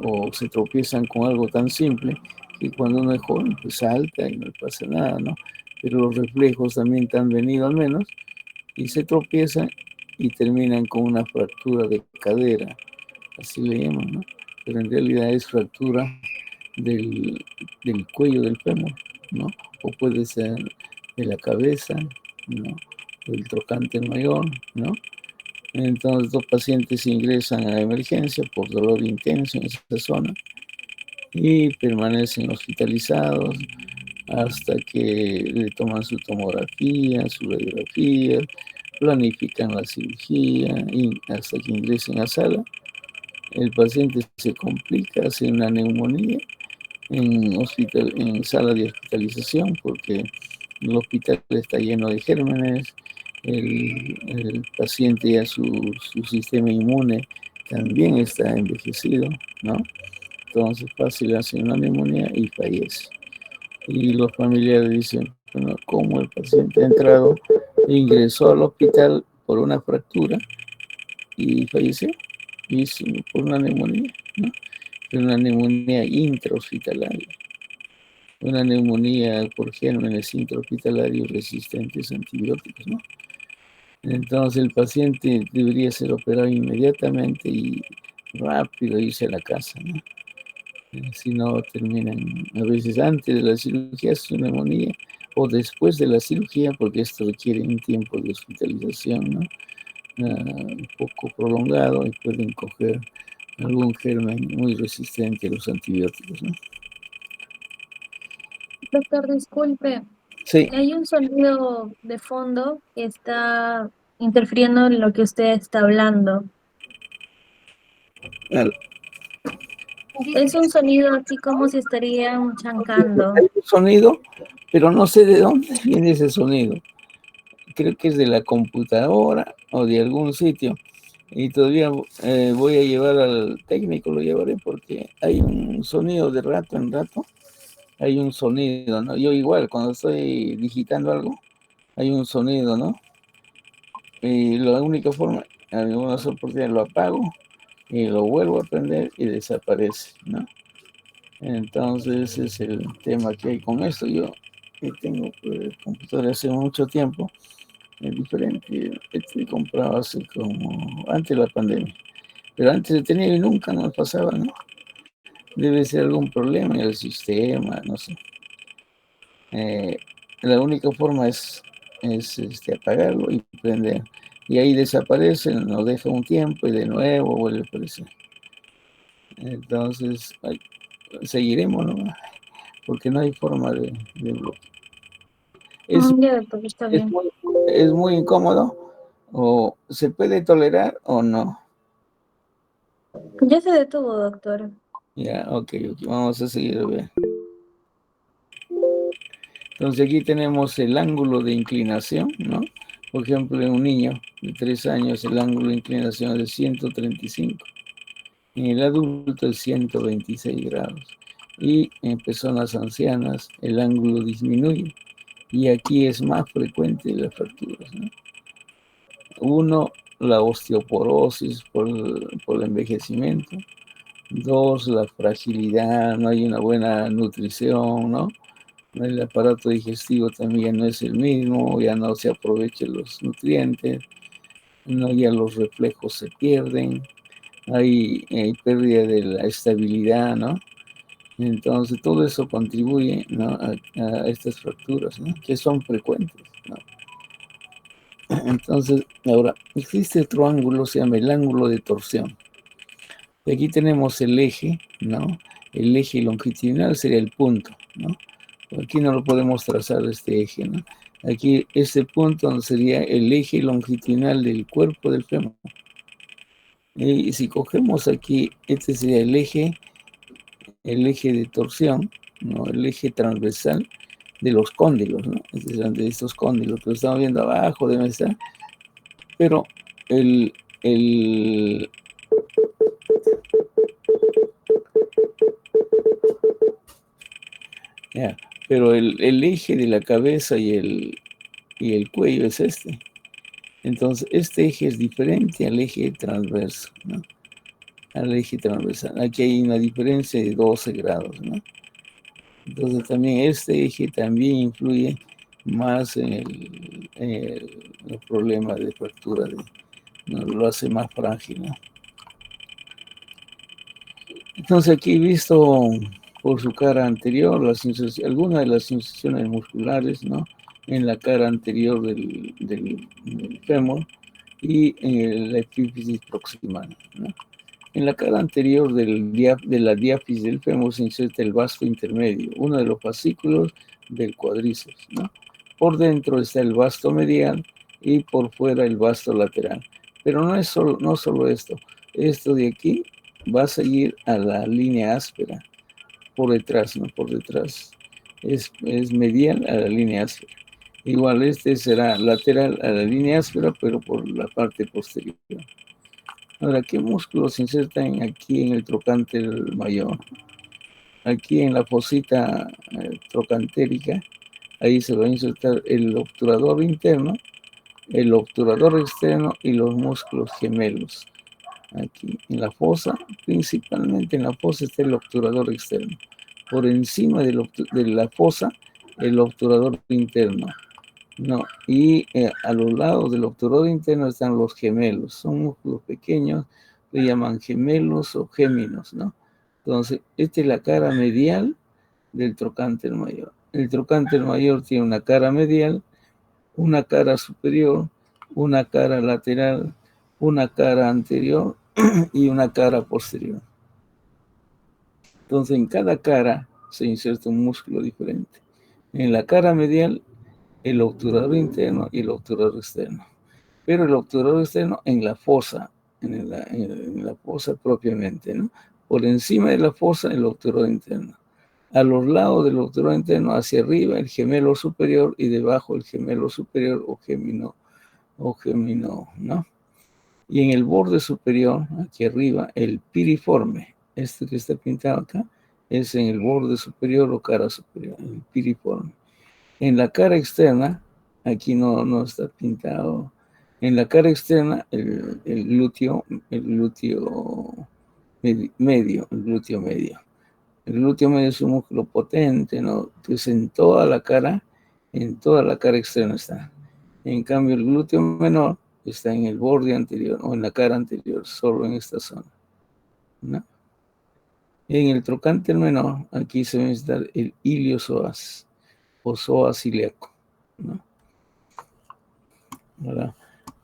o se tropiezan con algo tan simple que cuando uno es joven pues salta y no le pasa nada, ¿no? Pero los reflejos también te han venido al menos y se tropiezan y terminan con una fractura de cadera, así le llaman, ¿no? Pero en realidad es fractura del cuello del fémur, ¿no? O puede ser de la cabeza, ¿no?, del trocánter mayor, ¿no? Entonces los pacientes ingresan a emergencia por dolor intenso en esa zona y permanecen hospitalizados hasta que le toman su tomografía, su radiografía, planifican la cirugía y hasta que ingresen a sala. El paciente se complica, hace una neumonía en sala de hospitalización porque el hospital está lleno de gérmenes, el paciente ya su sistema inmune también está envejecido, ¿no? Entonces fácil hace una neumonía y fallece. Y los familiares dicen, bueno, ¿cómo el paciente ha entrado, ingresó al hospital por una fractura y falleció? Y por una neumonía, ¿no? Una neumonía intrahospitalaria, una neumonía por gérmenes intrahospitalarios resistentes a antibióticos, ¿no? Entonces el paciente debería ser operado inmediatamente y rápido irse a la casa, ¿no? Si no, terminan a veces antes de la cirugía su neumonía o después de la cirugía, porque esto requiere un tiempo de hospitalización, ¿no? Un poco prolongado, y pueden coger algún germen muy resistente a los antibióticos, ¿no? Doctor, disculpe, Sí. hay un sonido de fondo que está interfiriendo en lo que usted está hablando. Claro. Es un sonido así como si estarían chancando. Hay un sonido, pero no sé de dónde viene ese sonido. Creo que es de la computadora o de algún sitio. Y todavía voy a llevar al técnico, lo llevaré porque hay un sonido de rato en rato hay un sonido, ¿no? Yo igual, cuando estoy digitando algo, hay un sonido, ¿no? Y la única forma, en algunas oportunidades lo apago y lo vuelvo a prender y desaparece, ¿no? Entonces ese es el tema que hay con esto. Yo que tengo computadora hace mucho tiempo, es diferente. Este comprado hace como antes de la pandemia, pero antes de tener y nunca nos pasaba, ¿no? Debe ser algún problema en el sistema, no sé. La única forma es apagarlo y prender. Y ahí desaparece, nos deja un tiempo y de nuevo vuelve a aparecer. Entonces, seguiremos, ¿no? Porque no hay forma de bloquear. Es, Ya, doctor, está es, bien. muy, es muy incómodo, o se puede tolerar o no. Ya se detuvo, doctor. Ya, ok, vamos a seguir a ver. Entonces aquí tenemos el ángulo de inclinación, ¿no? Por ejemplo, en un niño de 3 años el ángulo de inclinación es de 135. En el adulto es 126 grados. Y en personas ancianas el ángulo disminuye. Y aquí es más frecuente las fracturas, ¿no? Uno, la osteoporosis por el envejecimiento. Dos, la fragilidad, no hay una buena nutrición, ¿no? El aparato digestivo también no es el mismo, ya no se aprovechan los nutrientes, no, ya los reflejos se pierden, hay pérdida de la estabilidad, ¿no? Entonces todo eso contribuye, ¿no? a estas fracturas, ¿no? Que son frecuentes, ¿no? Entonces, ahora, existe otro ángulo, se llama el ángulo de torsión. Y aquí tenemos el eje, ¿no? El eje longitudinal sería el punto, ¿no? Aquí no lo podemos trazar este eje, ¿no? Aquí este punto sería el eje longitudinal del cuerpo del fémur. Y si cogemos aquí, este sería el eje de torsión, ¿no? El eje transversal de los cóndilos, ¿no? De estos cóndilos que lo estamos viendo abajo de estar, pero el, el, ya, pero el eje de la cabeza y el cuello es este. Entonces, este eje es diferente al eje transverso, ¿no? Al eje transversal. Aquí hay una diferencia de 12 grados, ¿no? Entonces, también este eje también influye más en el problema de fractura, ¿no? Lo hace más frágil, ¿no? Entonces, aquí visto por su cara anterior, algunas de las incisiones musculares, ¿no? En la cara anterior del fémur y en la epífisis proximal, ¿no? En la cara anterior de la diáfisis del fémur se inserta el vasto intermedio, uno de los fascículos del cuádriceps, ¿no? Por dentro está el vasto medial y por fuera el vasto lateral. Pero no solo esto. Esto de aquí va a seguir a la línea áspera por detrás, ¿no? Por detrás. Es medial a la línea áspera. Igual este será lateral a la línea áspera, pero por la parte posterior. Ahora, ¿qué músculos se insertan aquí en el trocánter mayor? Aquí en la fosita trocantérica, ahí se va a insertar el obturador interno, el obturador externo y los músculos gemelos. Aquí en la fosa, principalmente en la fosa está el obturador externo. Por encima de la fosa, el obturador interno. No, y a los lados del obturador interno están los gemelos. Son músculos pequeños, le llaman gemelos o géminos, ¿no? Entonces, esta es la cara medial del trocánter mayor. El trocánter mayor tiene una cara medial, una cara superior, una cara lateral, una cara anterior y una cara posterior. Entonces, en cada cara se inserta un músculo diferente. En la cara medial, el obturador interno y el obturador externo. Pero el obturador externo en la fosa, en la fosa propiamente, ¿no? Por encima de la fosa, el obturador interno. A los lados del obturador interno, hacia arriba, el gemelo superior y debajo el gemelo superior o gemino, ¿no? Y en el borde superior, aquí arriba, el piriforme, este que está pintado acá, es en el borde superior o cara superior, el piriforme. En la cara externa, aquí no está pintado, en la cara externa el glúteo medio, el glúteo medio. El glúteo medio es un músculo potente, ¿no? Que es en toda la cara externa está. En cambio, el glúteo menor está en el borde anterior o en la cara anterior, solo en esta zona, ¿no? En el trocánter menor, aquí se va a estar el iliosoas o psoas ilíaco, ¿no? Ahora,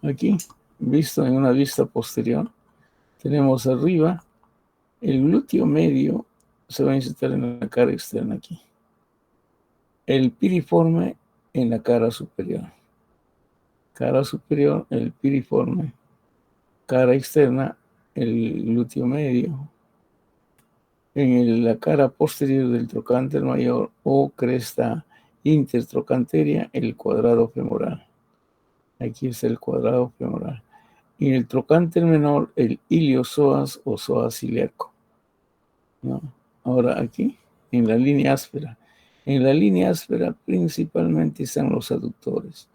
aquí, visto en una vista posterior, tenemos arriba el glúteo medio, se va a insertar en la cara externa aquí. El piriforme en la cara superior. Cara superior, el piriforme. Cara externa, el glúteo medio. En la cara posterior del trocánter mayor o cresta intertrocanteria, el cuadrado femoral. Aquí es el cuadrado femoral. Y en el trocánter menor, el iliosoas o psoas ilíaco, ¿no? Ahora aquí, en la línea áspera. En la línea áspera principalmente están los aductores.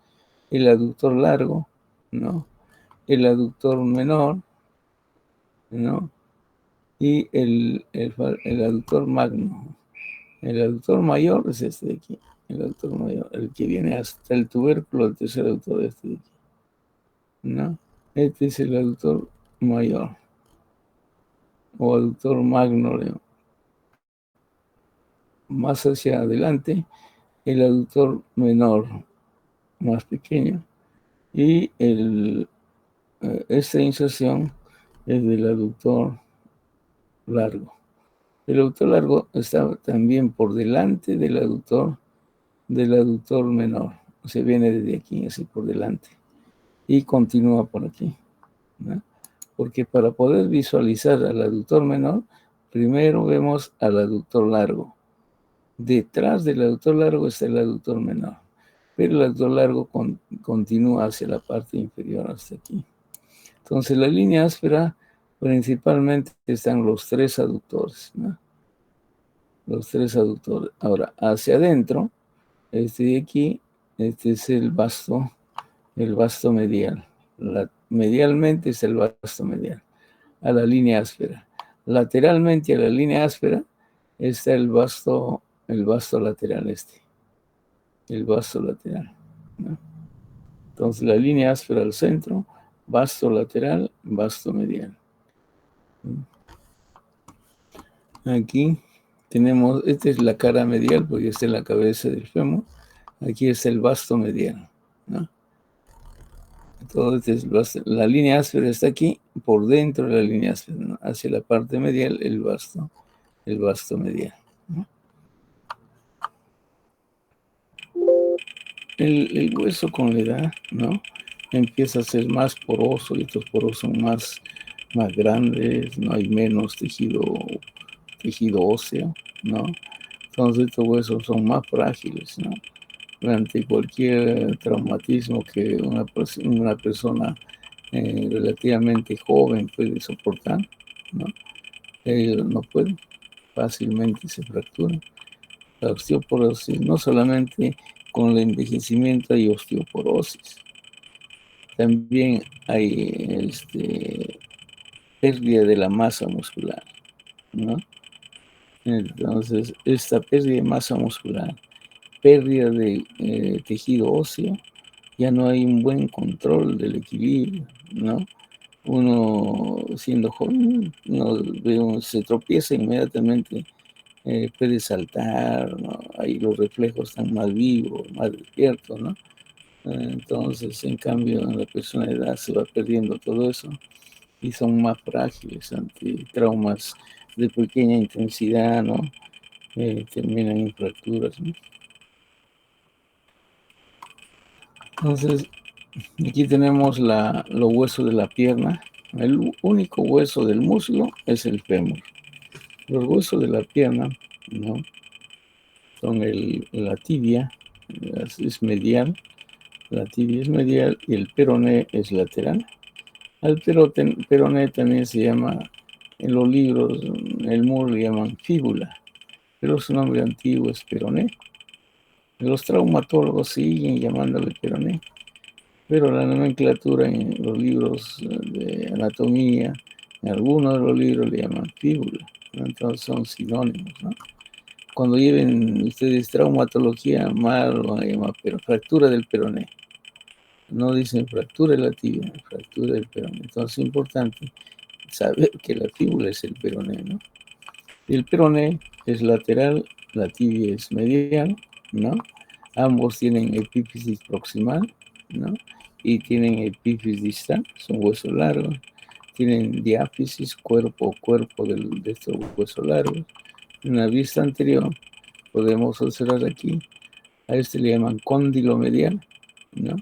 El aductor largo, ¿no? El aductor menor, ¿no? Y el aductor magno. El aductor mayor es este de aquí. El aductor mayor, el que viene hasta el tubérculo del tercer aductor, este de aquí, ¿no? Este es el aductor mayor o aductor magno. Más hacia adelante, el aductor menor, más pequeño, y esta inserción es del aductor largo. El aductor largo está también por delante del aductor menor. O sea, viene desde aquí, así por delante. Y continúa por aquí, ¿no? Porque para poder visualizar al aductor menor, primero vemos al aductor largo. Detrás del aductor largo está el aductor menor. Pero el aductor largo continúa hacia la parte inferior, hasta aquí. Entonces, la línea áspera, principalmente están los tres aductores, ¿no? Los tres aductores. Ahora, hacia adentro, este de aquí, este es el vasto medial. Medialmente es el vasto medial, a la línea áspera. Lateralmente a la línea áspera está el vasto lateral el vasto lateral, ¿no? Entonces, la línea áspera al centro, vasto lateral, vasto medial. Aquí tenemos, esta es la cara medial, porque esta es la cabeza del fémur. Aquí es el vasto medial, ¿no? Entonces, la línea áspera está aquí, por dentro de la línea áspera, ¿no? Hacia la parte medial, el vasto medial, ¿no? El hueso con la edad, ¿no? Empieza a ser más poroso y estos poros son más grandes, no hay menos tejido óseo, ¿no? Entonces estos huesos son más frágiles, ¿no? Durante cualquier traumatismo que una persona relativamente joven puede soportar, ¿no? Ellos no pueden, fácilmente se fracturan. La osteoporosis, no solamente con el envejecimiento hay osteoporosis, también hay pérdida de la masa muscular, ¿no? Entonces, esta pérdida de masa muscular, pérdida de tejido óseo, ya no hay un buen control del equilibrio, ¿no? Uno, siendo joven, se tropieza inmediatamente, puede saltar, ¿no? Ahí los reflejos están más vivos, más despiertos, ¿no? Entonces, en cambio, en la persona de edad se va perdiendo todo eso y son más frágiles ante traumas de pequeña intensidad, ¿no? Terminan en fracturas, ¿no? Entonces, aquí tenemos los huesos de la pierna. El único hueso del muslo es el fémur. Los huesos de la pierna, ¿no? Son la tibia, es medial, la tibia es medial y el peroné es lateral. Al peroné también se llama, en los libros, en el muro le llaman fíbula, pero su nombre antiguo es peroné. Los traumatólogos siguen llamándole peroné, pero la nomenclatura en los libros de anatomía, en algunos de los libros le llaman fíbula, ¿no? Entonces son sinónimos, ¿no? Cuando lleven ustedes traumatología, mal lo van a llamar, pero fractura del peroné. No dicen fractura de la tibia, fractura del peroné. Entonces es importante saber que la fíbula es el peroné, ¿no? El peroné es lateral, la tibia es medial, ¿no? Ambos tienen epífisis proximal, ¿no? Y tienen epífisis distal, son huesos largos. Tienen diáfisis, cuerpo de estos huesos largos. En la vista anterior podemos observar aquí, a este le llaman cóndilo medial, ¿no?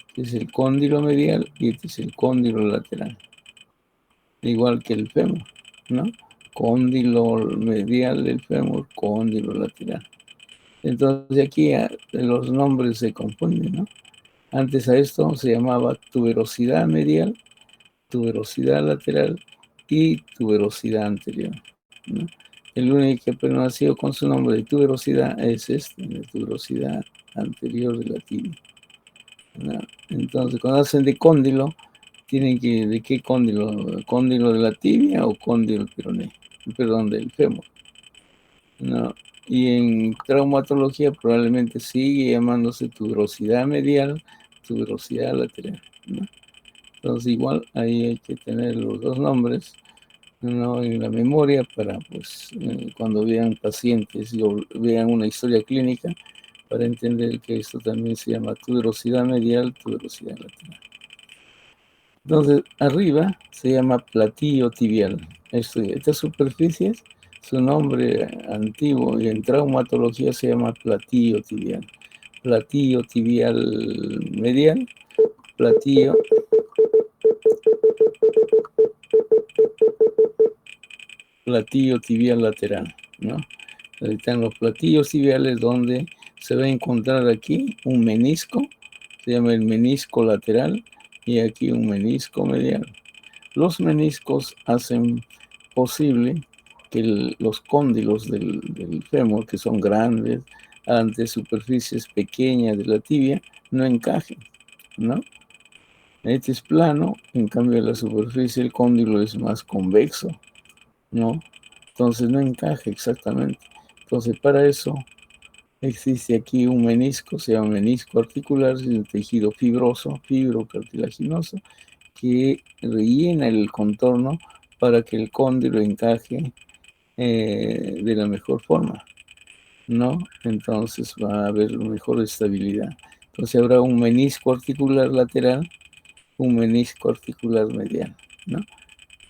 Este es el cóndilo medial y este es el cóndilo lateral, igual que el fémur, ¿no? Cóndilo medial del fémur, cóndilo lateral. Entonces aquí los nombres se confunden, ¿no? Antes a esto se llamaba tuberosidad medial, tuberosidad lateral y tuberosidad anterior, ¿no? El único que permaneció con su nombre de tuberosidad es este, de tuberosidad anterior de la tibia, ¿no? Entonces, cuando hacen de cóndilo, tienen que, ¿de qué cóndilo? ¿Cóndilo de la tibia o cóndilo del peroné? Perdón, del fémur, ¿no? Y en traumatología probablemente sigue llamándose tuberosidad medial, tuberosidad lateral, ¿no? Entonces, igual ahí hay que tener los dos nombres, ¿no? En la memoria para, pues, cuando vean pacientes o vean una historia clínica, para entender que esto también se llama tuberosidad medial, tuberosidad lateral. Entonces, arriba se llama platillo tibial. Estas superficies, su nombre antiguo y en traumatología se llama platillo tibial. Platillo tibial medial, platillo tibial lateral, ¿no? Ahí están los platillos tibiales donde se va a encontrar aquí un menisco, se llama el menisco lateral, y aquí un menisco medial. Los meniscos hacen posible que los cóndilos del fémur, que son grandes, ante superficies pequeñas de la tibia, no encajen, ¿no? Este es plano, en cambio la superficie del cóndilo es más convexo, ¿no? Entonces no encaja exactamente. Entonces para eso existe aquí un menisco, se llama menisco articular, es un tejido fibroso, fibrocartilaginoso, que rellena el contorno para que el cóndilo encaje de la mejor forma, ¿no? Entonces va a haber mejor estabilidad. Entonces habrá un menisco articular lateral, un menisco articular medial, ¿no?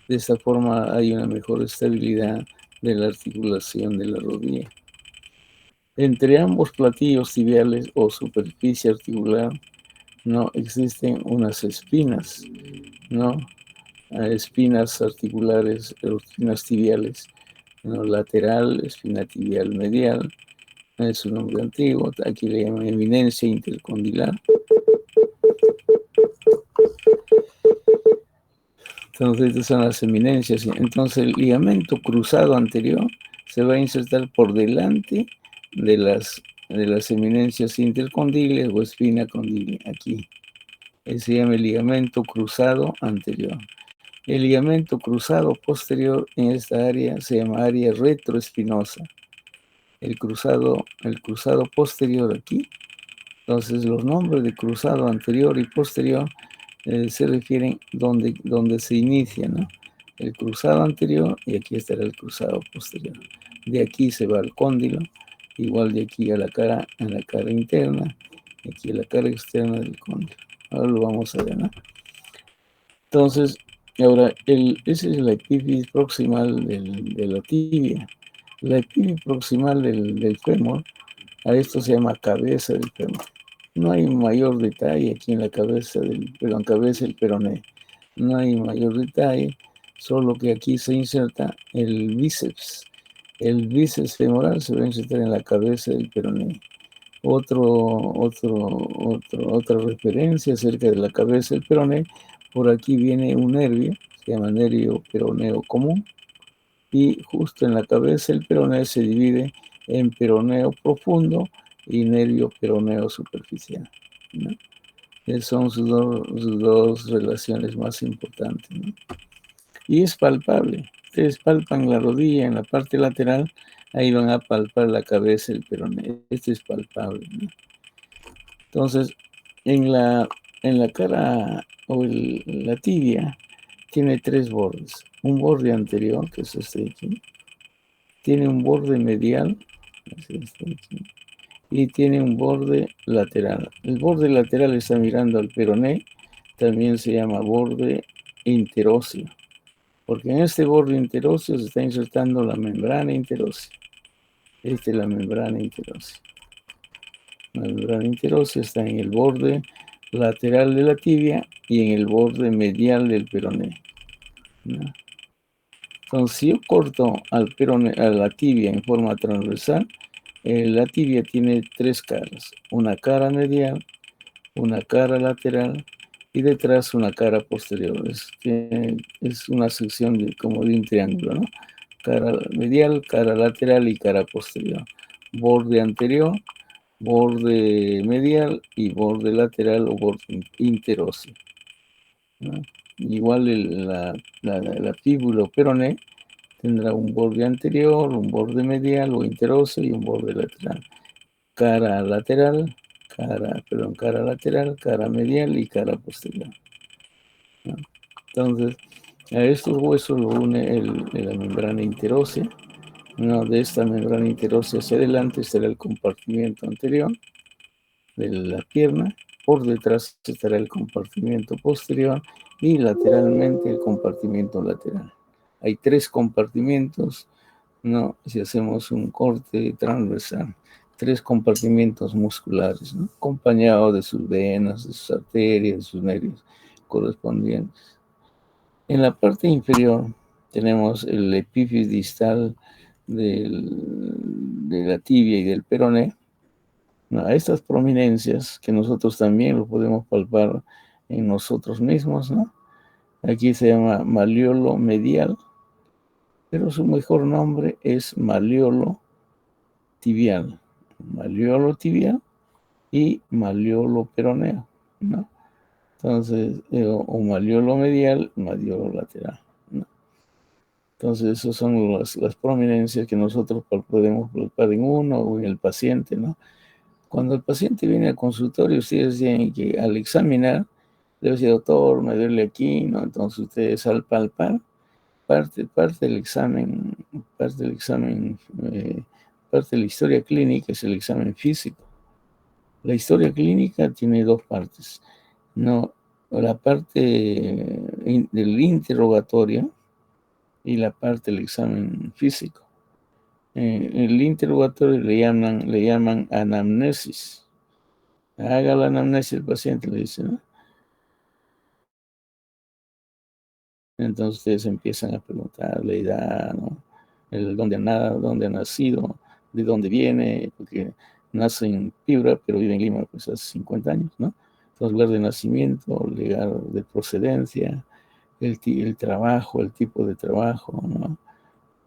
De esta forma hay una mejor estabilidad de la articulación de la rodilla. Entre ambos platillos tibiales o superficie articular, ¿no? Existen unas espinas, ¿no? Espinas articulares, espinas tibiales, ¿no? Lateral, espina tibial medial, es un nombre antiguo, aquí le llaman eminencia intercondilar. Entonces, estas son las eminencias. Entonces, el ligamento cruzado anterior se va a insertar por delante de las eminencias intercondiles o espina condyle, aquí. Se llama el ligamento cruzado anterior. El ligamento cruzado posterior en esta área se llama área retroespinosa. El cruzado posterior aquí. Entonces, los nombres de cruzado anterior y posterior se refieren donde se inicia, ¿no? El cruzado anterior y aquí estará el cruzado posterior. De aquí se va al cóndilo, igual de aquí a la cara interna, aquí a la cara externa del cóndilo. Ahora lo vamos a ver, ¿no? Entonces, ahora, esa es la epífisis proximal de la tibia. La epífisis proximal del fémur, a esto se llama cabeza del fémur. No hay mayor detalle aquí en la cabeza del peroné. No hay mayor detalle, solo que aquí se inserta el bíceps. El bíceps femoral se va a insertar en la cabeza del peroné. Otra referencia acerca de la cabeza del peroné, por aquí viene un nervio, se llama nervio peroneo común, y justo en la cabeza del peroné se divide en peroneo profundo y nervio peroneo superficial, ¿no? Esas son sus dos relaciones más importantes, ¿no? Y es palpable. Ustedes palpan la rodilla en la parte lateral, ahí van a palpar la cabeza del peroné. Esto es palpable, ¿no? Entonces, en la cara o la tibia tiene tres bordes. Un borde anterior, que es este de aquí. Tiene un borde medial, que es este de aquí. Y tiene un borde lateral. El borde lateral está mirando al peroné, también se llama borde interóseo, porque en este borde interóseo se está insertando la membrana interósea. Esta es la membrana interósea. La membrana interósea está en el borde lateral de la tibia y en el borde medial del peroné, ¿no? Entonces, si yo corto al peroné, a la tibia en forma transversal, la tibia tiene tres caras, una cara medial, una cara lateral y detrás una cara posterior. Es una sección como de un triángulo, ¿no? Cara medial, cara lateral y cara posterior. Borde anterior, borde medial y borde lateral o borde interóseo, ¿no? Igual la fíbula o peroné tendrá un borde anterior, un borde medial o interóseo y un borde lateral. Cara lateral, cara lateral, cara medial y cara posterior, ¿no? Entonces, a estos huesos lo une la membrana interósea, ¿no? De esta membrana interósea hacia adelante estará el compartimiento anterior de la pierna, por detrás estará el compartimiento posterior y lateralmente el compartimiento lateral. Hay tres compartimientos, ¿no? Si hacemos un corte transversal, tres compartimientos musculares, ¿no? Acompañados de sus venas, de sus arterias, de sus nervios correspondientes. En la parte inferior tenemos el epífisis distal de la tibia y del peroné. A estas prominencias que nosotros también lo podemos palpar en nosotros mismos, ¿no? Aquí se llama malleolo medial, pero su mejor nombre es malleolo tibial. Malleolo tibial y malleolo peroneo, ¿no? Entonces, o malleolo medial, malleolo lateral, ¿no? Entonces, esas son las prominencias que nosotros podemos palpar en uno o en el paciente, ¿no? Cuando el paciente viene al consultorio, ustedes tienen que al examinar, debe decir, doctor, me duele aquí, ¿no? Entonces ustedes al palpar, parte del examen, parte de la historia clínica es el examen físico. La historia clínica tiene dos partes, ¿no? La parte del interrogatorio y la parte del examen físico. El interrogatorio le llaman anamnesis. Haga la anamnesis del paciente, le dice, ¿no? Entonces ustedes empiezan a preguntar la edad, ¿no? Dónde ha nacido, de dónde viene, porque nace en Piura, pero vive en Lima pues hace 50 años, ¿no? Entonces hablar de nacimiento, legal de procedencia, el trabajo, el tipo de trabajo, ¿no?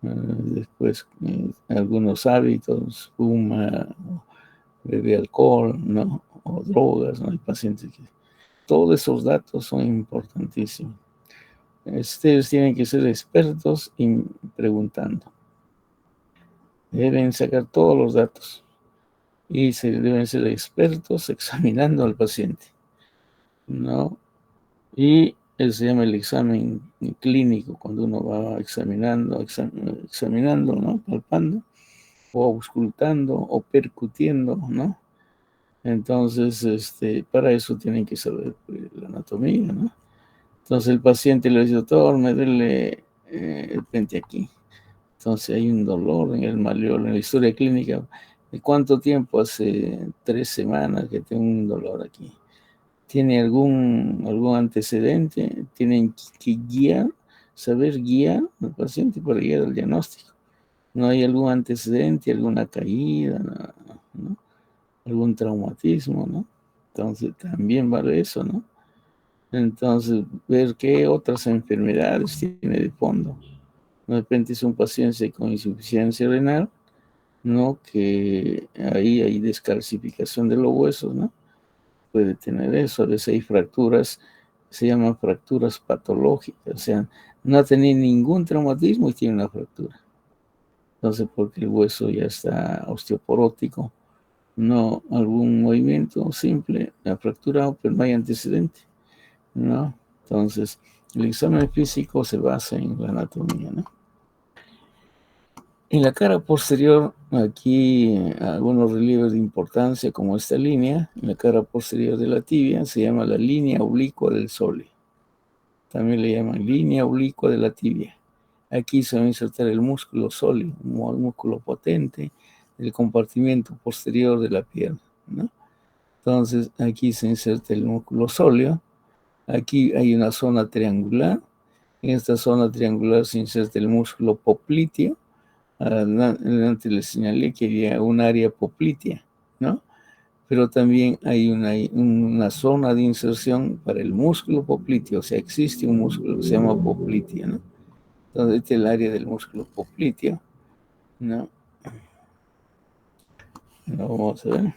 Después algunos hábitos, fuma, bebe alcohol, ¿no? O drogas, ¿no? Hay pacientes que... Todos esos datos son importantísimos. Ustedes tienen que ser expertos preguntando. Deben sacar todos los datos y deben ser expertos examinando al paciente, ¿no? Y se llama el examen clínico, cuando uno va examinando, ¿no? Palpando, o auscultando, o percutiendo, ¿no? Entonces, para eso tienen que saber la anatomía, ¿no? Entonces el paciente le dice, doctor, me duele el frente aquí. Entonces hay un dolor en el malleolo, en la historia clínica. ¿De cuánto tiempo? Hace 3 semanas que tengo un dolor aquí. ¿Tiene algún antecedente? Tienen que saber guiar al paciente para guiar el diagnóstico. ¿No hay algún antecedente, alguna caída, ¿no? Algún traumatismo, ¿no? Entonces también vale eso, ¿no? Entonces, ver qué otras enfermedades tiene de fondo. De repente es un paciente con insuficiencia renal, ¿no? Que ahí hay descalcificación de los huesos, ¿no? Puede tener eso. A veces hay fracturas, se llaman fracturas patológicas, o sea, no ha tenido ningún traumatismo y tiene una fractura. Entonces, porque el hueso ya está osteoporótico, no algún movimiento simple, ha fracturado, pero no hay antecedente, ¿no? Entonces, el examen físico se basa en la anatomía, ¿no? En la cara posterior, aquí algunos relieves de importancia, como esta línea, en la cara posterior de la tibia, se llama la línea oblicua del sóleo. También le llaman línea oblicua de la tibia. Aquí se va a insertar el músculo sóleo, un músculo potente del compartimiento posterior de la pierna, ¿no? Entonces, aquí se inserta el músculo sóleo. Aquí hay una zona triangular. En esta zona triangular se inserta el músculo popliteo. Antes les señalé que había un área poplitea, ¿no? Pero también hay una zona de inserción para el músculo popliteo. O sea, existe un músculo que se llama poplitea, ¿no? Entonces, este es el área del músculo popliteo, ¿no? Lo vamos a ver.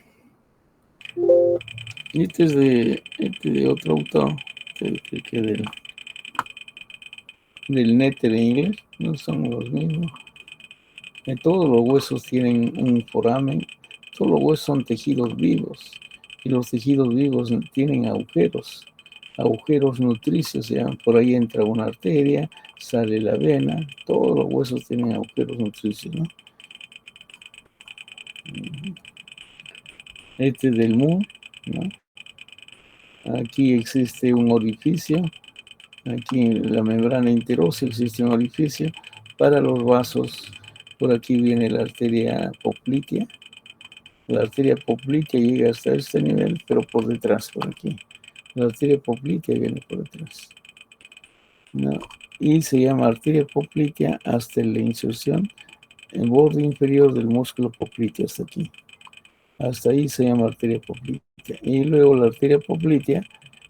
Este es de otro autor, que del Netter en inglés, no son los mismos. Todos los huesos tienen un foramen, todos los huesos son tejidos vivos, y los tejidos vivos tienen agujeros nutricios, o sea, por ahí entra una arteria, sale la vena, todos los huesos tienen agujeros nutricios, ¿no? Este es del mu, ¿no? Aquí existe un orificio, aquí en la membrana interósea existe un orificio para los vasos. Por aquí viene la arteria poplitea. La arteria poplitea llega hasta este nivel, pero por detrás, por aquí. La arteria poplitea viene por detrás, ¿no? Y se llama arteria poplitea hasta la inserción, el borde inferior del músculo poplitea, hasta aquí. Hasta ahí se llama arteria poplitea. Y luego la arteria poplitea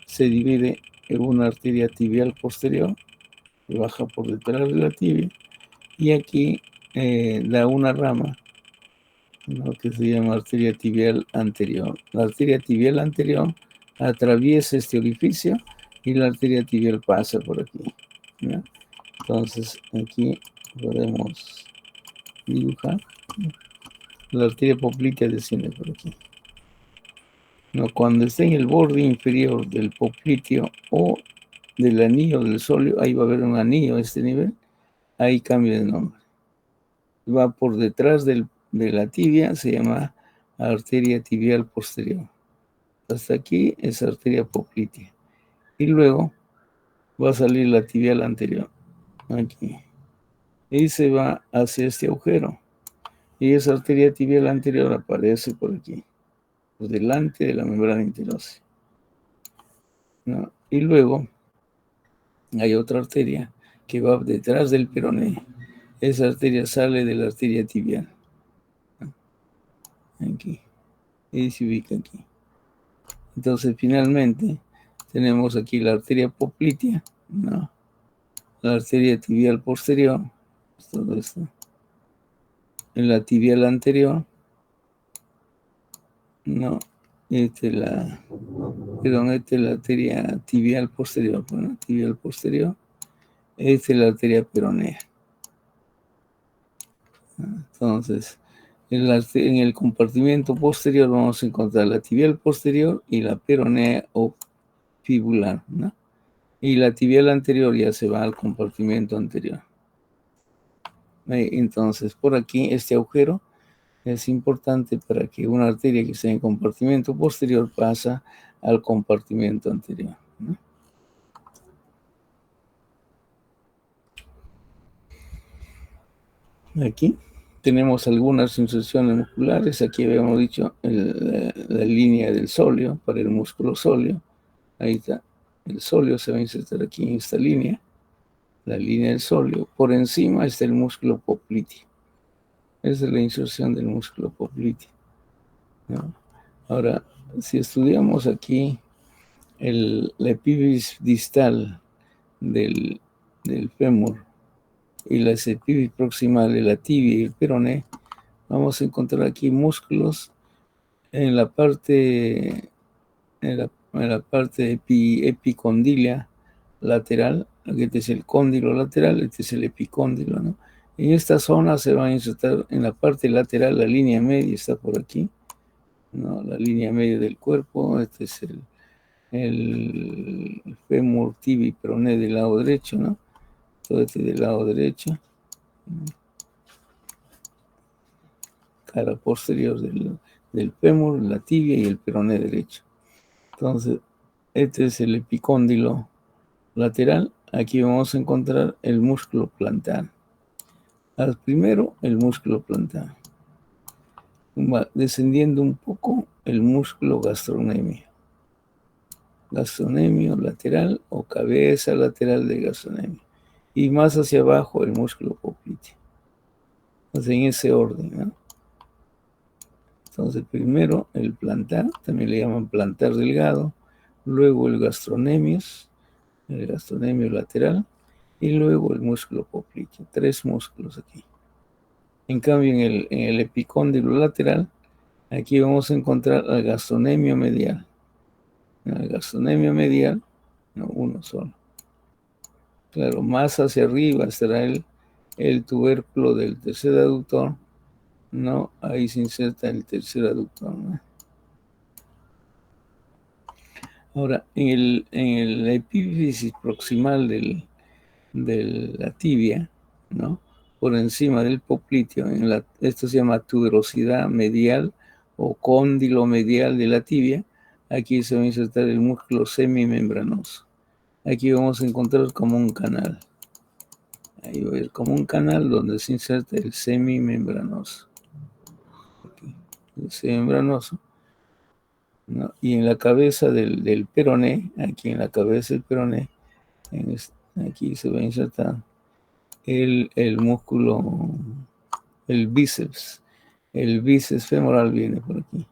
se divide en una arteria tibial posterior, que baja por detrás de la tibia, y aquí da una rama, ¿no? Que se llama arteria tibial anterior. La arteria tibial anterior atraviesa este orificio y la arteria tibial pasa por aquí, ¿no? Entonces aquí podemos dibujar. La arteria poplitea desciende por aquí, ¿no? Cuando esté en el borde inferior del popliteo o del anillo del sóleo, ahí va a haber un anillo a este nivel, ahí cambia de nombre. Va por detrás de la tibia, se llama arteria tibial posterior. Hasta aquí es arteria poplitea. Y luego va a salir la tibial anterior, aquí. Y se va hacia este agujero. Y esa arteria tibial anterior aparece por aquí, por delante de la membrana interósea, ¿no? Y luego hay otra arteria que va detrás del peroné. Esa arteria sale de la arteria tibial, ¿no? Aquí. Y se ubica aquí. Entonces, finalmente, tenemos aquí la arteria poplitea, ¿no? La arteria tibial posterior, todo esto. En la tibial anterior, ¿no? Esta es la arteria tibial posterior, ¿no? Tibial posterior. Esta es la arteria peronea. Entonces, en el compartimiento posterior vamos a encontrar la tibial posterior y la peronea o fibular, ¿no? Y la tibial anterior ya se va al compartimento anterior. Entonces, por aquí, este agujero es importante para que una arteria que esté en el compartimento posterior pasa al compartimento anterior, ¿no? Aquí tenemos algunas inserciones musculares. Aquí habíamos dicho la línea del sóleo para el músculo sóleo. Ahí está. El sóleo se va a insertar aquí en esta línea, la línea del sóleo. Por encima está el músculo popliteo. Esa es la inserción del músculo popliteo, ¿no? Ahora, si estudiamos aquí la epífisis distal del fémur y la epífisis proximal de la tibia y el peroné, vamos a encontrar aquí músculos en la parte, epicondilia lateral. Aquí este es el cóndilo lateral, este es el epicóndilo, ¿no? En esta zona se va a insertar en la parte lateral, la línea media está por aquí, ¿no? La línea media del cuerpo, este es el fémur tibi peroné del lado derecho, ¿no? Todo este del lado derecho, cara posterior del fémur, la tibia y el peroné derecho. Entonces, este es el epicóndilo lateral. Aquí vamos a encontrar el músculo plantar. Primero, el músculo plantar. Va descendiendo un poco el músculo gastrocnemio. Gastrocnemio lateral o cabeza lateral de gastrocnemio. Y más hacia abajo el músculo popliteo. Entonces, en ese orden, ¿no? Entonces, primero el plantar, también le llaman plantar delgado, luego el gastronemio lateral, y luego el músculo popliteo. 3 músculos aquí. En cambio, en el epicóndilo lateral, aquí vamos a encontrar el gastronemio medial. El gastronemio medial, no, uno solo. Claro, más hacia arriba estará el tubérculo del tercer aductor, ¿no? Ahí se inserta el tercer aductor, ¿no? Ahora, en la epífisis proximal de la tibia, ¿no? Por encima del popliteo, esto se llama tuberosidad medial o cóndilo medial de la tibia. Aquí se va a insertar el músculo semimembranoso. Aquí vamos a encontrar como un canal. Ahí va a ver como un canal donde se inserta el semimembranoso. Aquí, el semimembranoso, ¿no? Y en la cabeza del peroné, aquí en la cabeza del peroné, aquí se va a insertar el músculo, el bíceps. El bíceps femoral viene por aquí.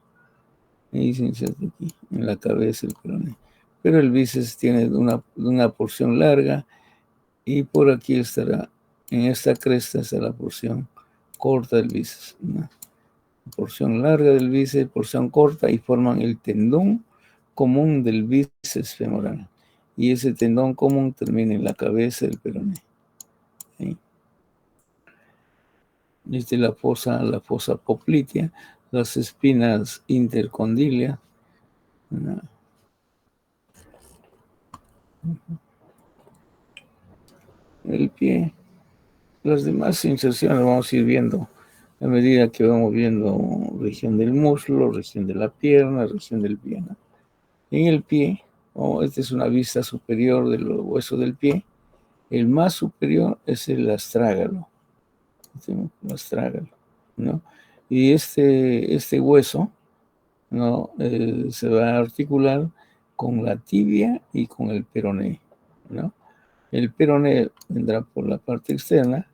Ahí se inserta aquí, en la cabeza del peroné. Pero el bíceps tiene una porción larga y por aquí estará, en esta cresta está la porción corta del bíceps, ¿no? Porción larga del bíceps, porción corta, y forman el tendón común del bíceps femoral. Y ese tendón común termina en la cabeza del peroné. ¿Sí? Esta es la fosa poplitea, las espinas intercondilias, ¿no? El pie. Las demás inserciones vamos a ir viendo a medida que vamos viendo región del muslo, región de la pierna, región del pie, ¿no? En el pie, esta es una vista superior del hueso del pie. El más superior es el astrágalo, ¿no? Y este hueso, ¿no? Se va a articular con la tibia y con el peroné, ¿no? El peroné vendrá por la parte externa,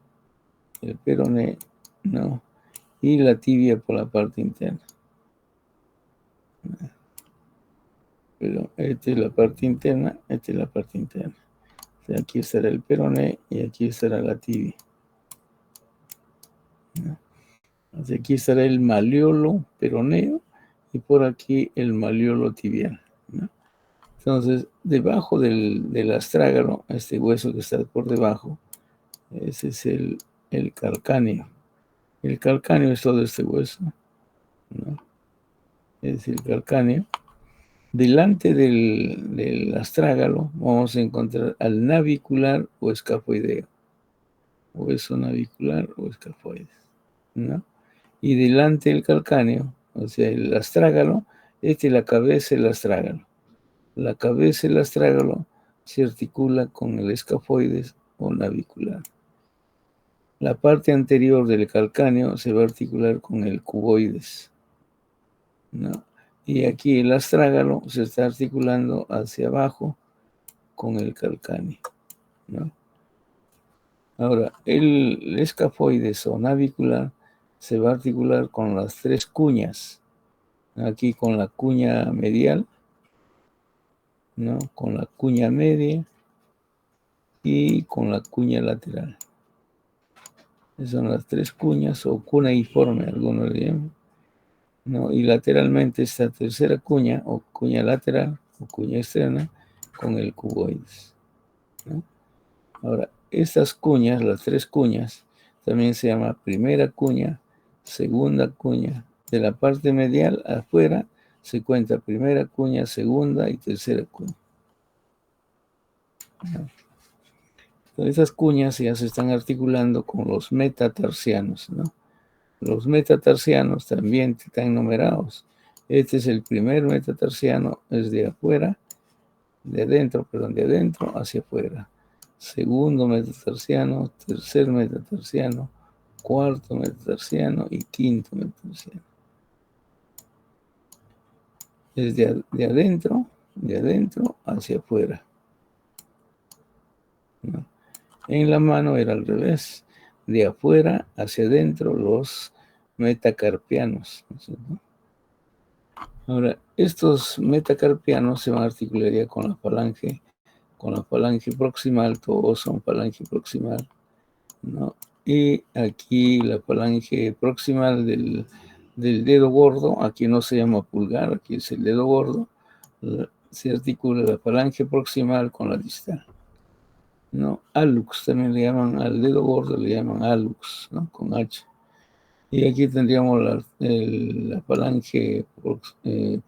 el peroné, ¿no? Y la tibia por la parte interna. Pero esta es la parte interna, esta es la parte interna. O sea, aquí estará el peroné y aquí estará la tibia, ¿no? O sea, aquí estará el maleolo peroneo y por aquí el maleolo tibial, ¿no? Entonces, debajo del astrágalo, este hueso que está por debajo, ese es el calcáneo. El calcáneo es todo este hueso, ¿no? Es el calcáneo. Delante del astrágalo vamos a encontrar al navicular o escafoideo. Hueso navicular o escafoides, ¿no? Y delante del calcáneo, o sea, el astrágalo, es la cabeza del astrágalo. La cabeza del astrágalo se articula con el escafoides o navicular. La parte anterior del calcáneo se va a articular con el cuboides, ¿no? Y aquí el astrágalo se está articulando hacia abajo con el calcáneo, ¿no? Ahora, el escafoides o navicular se va a articular con las 3 cuñas. Aquí con la cuña medial, ¿no? Con la cuña media y con la cuña lateral. Son las tres cuñas o cuneiforme, algunos le llaman, ¿no? Y lateralmente esta tercera cuña o cuña lateral o cuña externa con el cuboides, ¿no? Ahora, estas cuñas, las tres cuñas, también se llama primera cuña, segunda cuña. De la parte medial afuera se cuenta primera cuña, segunda y tercera cuña, ¿no? Estas cuñas ya se están articulando con los metatarsianos, ¿no? Los metatarsianos también están numerados. Este es el primer metatarsiano, es de afuera, de adentro hacia afuera. Segundo metatarsiano, tercer metatarsiano, cuarto metatarsiano y quinto metatarsiano. Es de adentro hacia afuera, ¿no? En la mano era al revés, de afuera hacia adentro los metacarpianos, ¿no? Ahora, estos metacarpianos se van a articular ya con la falange proximal, todos son falange proximal, ¿no? Y aquí la falange proximal del dedo gordo, aquí no se llama pulgar, aquí es el dedo gordo, se articula la falange proximal con la distal, ¿no? Hallux también le llaman al dedo gordo, le llaman hallux, ¿no? Con H. Y aquí tendríamos la falange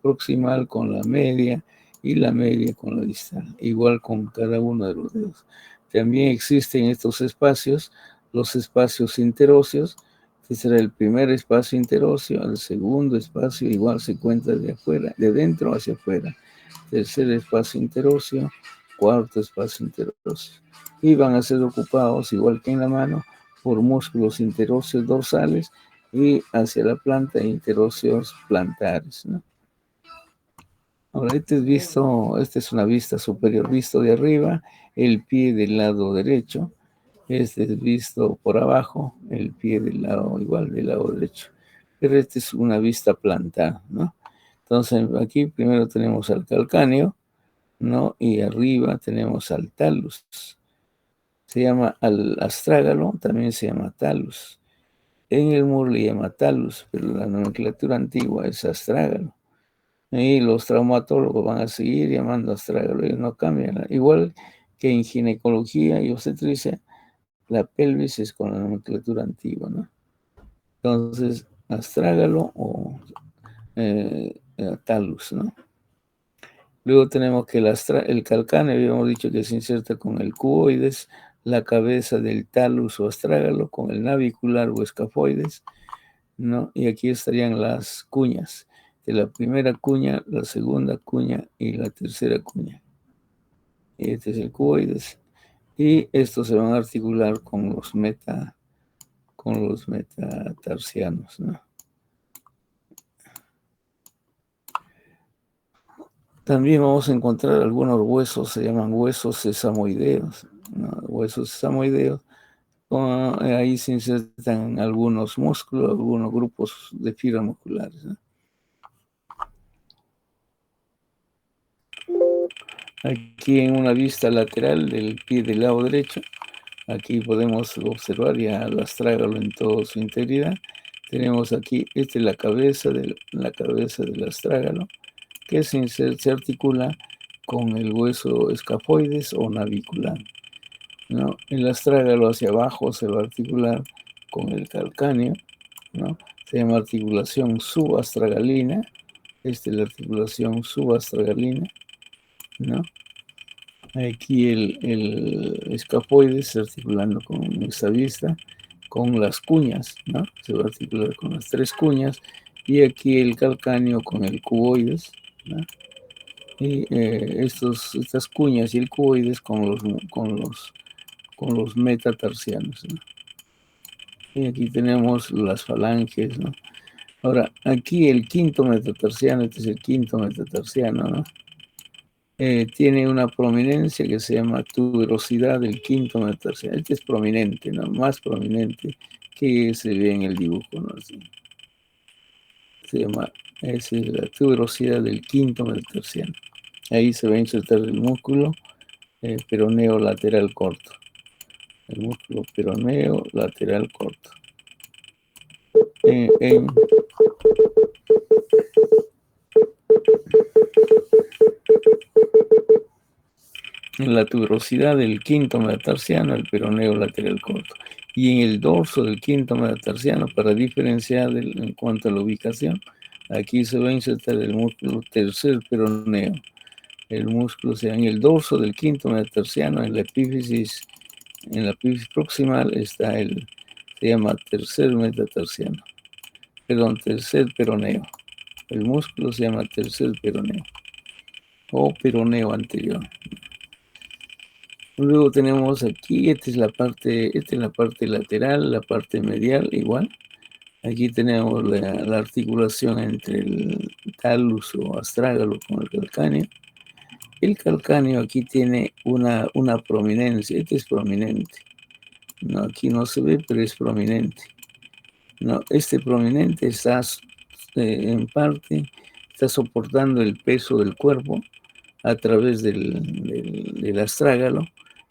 proximal con la media y la media con la distal, igual con cada uno de los dedos. También existen estos espacios, los espacios interóseos. Este será el primer espacio interóseo, el segundo espacio igual se cuenta de afuera, de dentro hacia afuera. Tercer espacio interóseo, cuarto espacio interóseo. Y van a ser ocupados, igual que en la mano, por músculos interóseos dorsales y hacia la planta interóseos plantares, ¿no? Ahora, esta es una vista superior, visto de arriba, el pie del lado derecho. Este es visto por abajo, el pie del lado igual, del lado derecho. Pero esta es una vista plantar, ¿no? Entonces, aquí primero tenemos al calcáneo, ¿no? Y arriba tenemos al talus. Se llama al astrágalo, también se llama talus. En el mur le llama talus, pero la nomenclatura antigua es astrágalo. Y los traumatólogos van a seguir llamando astrágalo, ellos no cambian. Igual que en ginecología y obstetricia, la pelvis es con la nomenclatura antigua, ¿no? Entonces, astrágalo o talus, ¿no? Luego tenemos que el calcáneo, habíamos dicho que se inserta con el cuboides, la cabeza del talus o astrágalo con el navicular o escafoides, ¿no? Y aquí estarían las cuñas, de la primera cuña, la segunda cuña y la tercera cuña. Y este es el cuboides. Y estos se van a articular con los metatarsianos, ¿no? También vamos a encontrar algunos huesos, se llaman huesos sesamoideos, ¿no? Huesos sesamoideos. Ahí se insertan algunos músculos, algunos grupos de fibras musculares, ¿no? Aquí en una vista lateral del pie del lado derecho, aquí podemos observar ya el astrágalo en toda su integridad. Tenemos aquí, esta es la cabeza del astrágalo, que se articula con el hueso escafoides o navicular, ¿no? El astrágalo hacia abajo se va a articular con el calcáneo, ¿no? Se llama articulación subastragalina. Esta es la articulación subastragalina, ¿no? Aquí el escafoides articulando con esta vista, con las cuñas, ¿no? Se va a articular con las tres cuñas, y aquí el calcáneo con el cuboides, ¿no? Y estas cuñas y el cuboides con los metatarsianos, ¿no? Y aquí tenemos las falanges, ¿no? Ahora, aquí el quinto metatarsiano, este es el quinto metatarsiano, ¿no? Tiene una prominencia que se llama tuberosidad del quinto metatarsiano. Este es prominente, ¿no? Más prominente que se ve en el dibujo, ¿no? Así. Se llama, esa es la tuberosidad del quinto metatarsiano. Ahí se va a insertar el músculo peroneo lateral corto, el músculo peroneo lateral corto. En la tuberosidad del quinto metatarsiano, el peroneo lateral corto. Y en el dorso del quinto metatarsiano, para diferenciar en cuanto a la ubicación, aquí se va a insertar el músculo tercer peroneo. El músculo, o sea, en el dorso del quinto metatarsiano, en la epífisis proximal, está se llama tercer metatarsiano. Perdón, tercer peroneo. El músculo se llama tercer peroneo o peroneo anterior. Luego tenemos aquí, esta es la parte lateral, la parte medial igual. Aquí tenemos la articulación entre el talus o astrágalo con el calcáneo. El calcáneo aquí tiene una prominencia, este es prominente. No, aquí no se ve, pero es prominente. No, este prominente está en parte, está soportando el peso del cuerpo a través del astrágalo.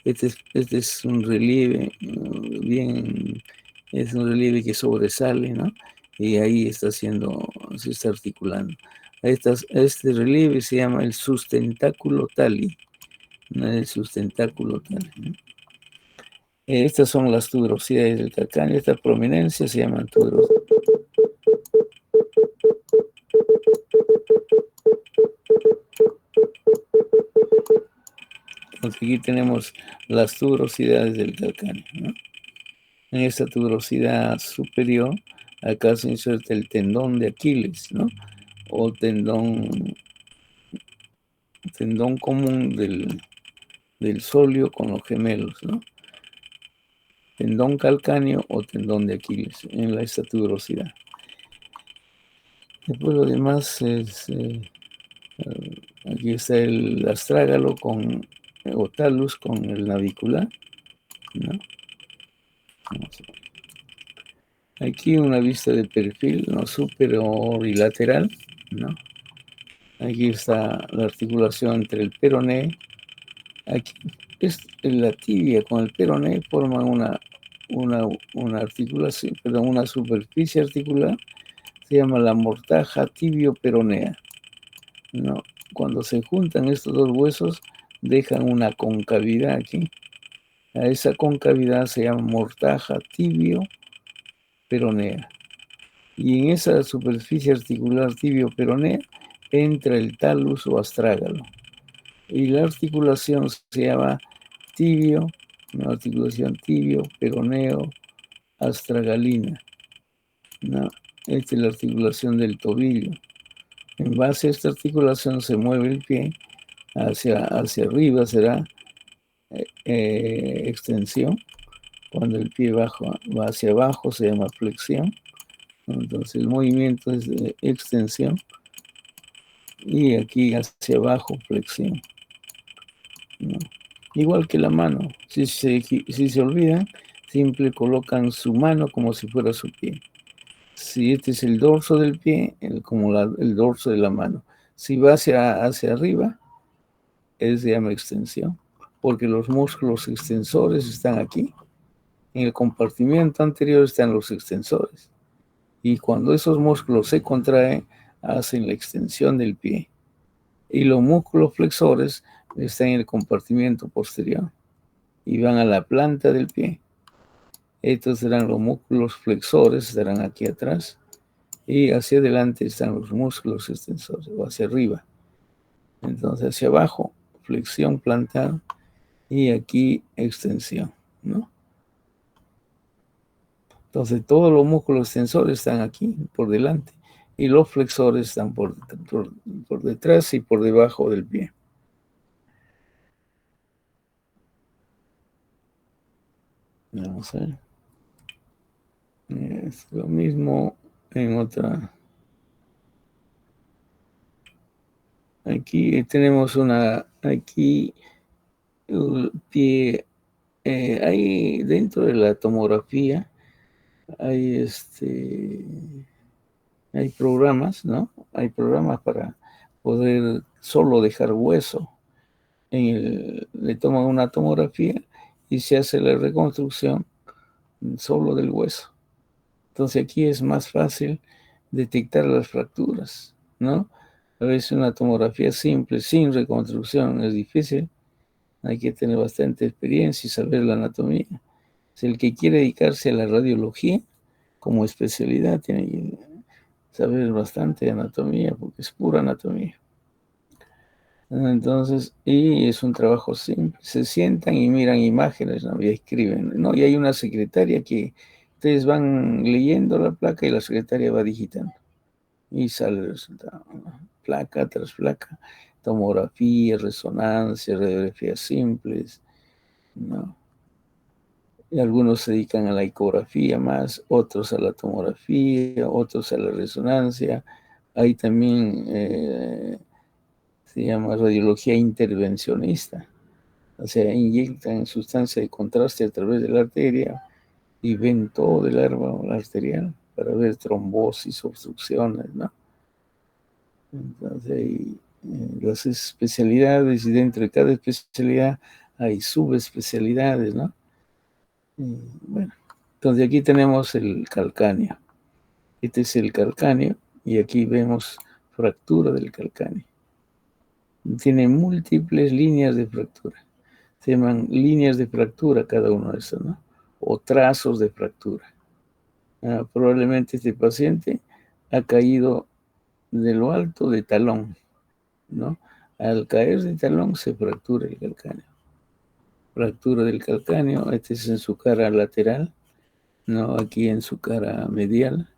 Este es un relieve es un relieve que sobresale, ¿no? Y ahí se está articulando. Este relieve se llama el sustentáculo tali, ¿no? El sustentáculo tali, ¿no? Estas son las tuberosidades del calcáneo. Esta prominencia se llama tuberosidad. Entonces aquí tenemos las tuberosidades del calcáneo, ¿no? En esta tuberosidad superior, acá se inserta el tendón de Aquiles, ¿no? O tendón común del sóleo con los gemelos, ¿no? Tendón calcáneo o tendón de Aquiles en esta tuberosidad. Después lo demás es, aquí está el astrágalo o talus con el navicular, ¿no? Vamos a ver. Aquí una vista de perfil, ¿no? Superior y lateral, ¿no? Aquí está la articulación entre el peroné. Aquí la tibia con el peroné forman una articulación, perdón, una superficie articular, se llama la mortaja tibio-peronea, ¿no? Cuando se juntan estos dos huesos, dejan una concavidad aquí. A esa concavidad se llama mortaja tibio-peronea. Y en esa superficie articular tibio-peronea entra el talus o astrágalo. Y la articulación se llama tibio, una articulación tibio, peroneo, astragalina, ¿no? Esta es la articulación del tobillo. En base a esta articulación se mueve el pie hacia arriba, será extensión. Cuando el pie va hacia abajo se llama flexión. Entonces el movimiento es de extensión y aquí hacia abajo flexión, ¿no? Igual que la mano, si se olvidan, siempre colocan su mano como si fuera su pie. Si este es el dorso del pie, como el dorso de la mano. Si va hacia arriba, se llama extensión, porque los músculos extensores están aquí. En el compartimiento anterior están los extensores. Y cuando esos músculos se contraen, hacen la extensión del pie. Y los músculos flexores están en el compartimiento posterior y van a la planta del pie. Estos serán los músculos flexores, estarán aquí atrás. Y hacia adelante están los músculos extensores, o hacia arriba. Entonces hacia abajo, flexión plantar, y aquí extensión, ¿no? Entonces todos los músculos extensores están aquí, por delante, y los flexores están por detrás y por debajo del pie. Vamos a ver. Es lo mismo en otra. Aquí tenemos aquí el pie, ahí dentro de la tomografía hay hay programas, ¿no? Hay programas para poder solo dejar hueso. Le toman una tomografía y se hace la reconstrucción solo del hueso. Entonces aquí es más fácil detectar las fracturas, ¿no? A veces una tomografía simple, sin reconstrucción, es difícil. Hay que tener bastante experiencia y saber la anatomía. Si el que quiere dedicarse a la radiología como especialidad tiene que saber bastante de anatomía, porque es pura anatomía. Entonces, y es un trabajo simple. Se sientan y miran imágenes, ¿no? Y escriben, ¿no? Y hay una secretaria que ustedes van leyendo la placa y la secretaria va digitando. Y sale el resultado, ¿no? Placa tras placa, tomografía, resonancia, radiografías simples, ¿no? Y algunos se dedican a la ecografía más, otros a la tomografía, otros a la resonancia. Hay también, se llama radiología intervencionista. O sea, inyectan sustancia de contraste a través de la arteria y ven todo el árbol arterial para ver trombosis, obstrucciones, ¿no? Entonces, las especialidades y dentro de cada especialidad hay subespecialidades, ¿no? Bueno, entonces aquí tenemos el calcáneo. Este es el calcáneo y aquí vemos fractura del calcáneo. Tiene múltiples líneas de fractura. Se llaman líneas de fractura cada uno de esos, ¿no? O trazos de fractura. Probablemente este paciente ha caído de lo alto de talón, ¿no? Al caer de talón se fractura el calcáneo. Fractura del calcáneo, este es en su cara lateral, ¿no? Aquí en su cara medial.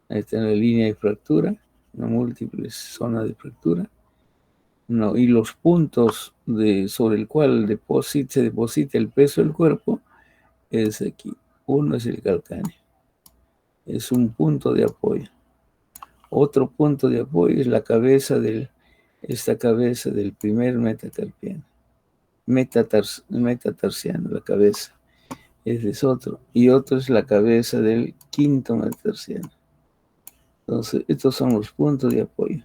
Ahí está la línea de fractura, ¿no? Múltiples zonas de fractura. No, y los puntos sobre el cual se deposita el peso del cuerpo es aquí. Uno es el calcáneo. Es un punto de apoyo. Otro punto de apoyo es esta cabeza del primer metacarpiano. Metatarsiano, la cabeza. Ese es otro. Y otro es la cabeza del quinto metatarsiano. Entonces, estos son los puntos de apoyo.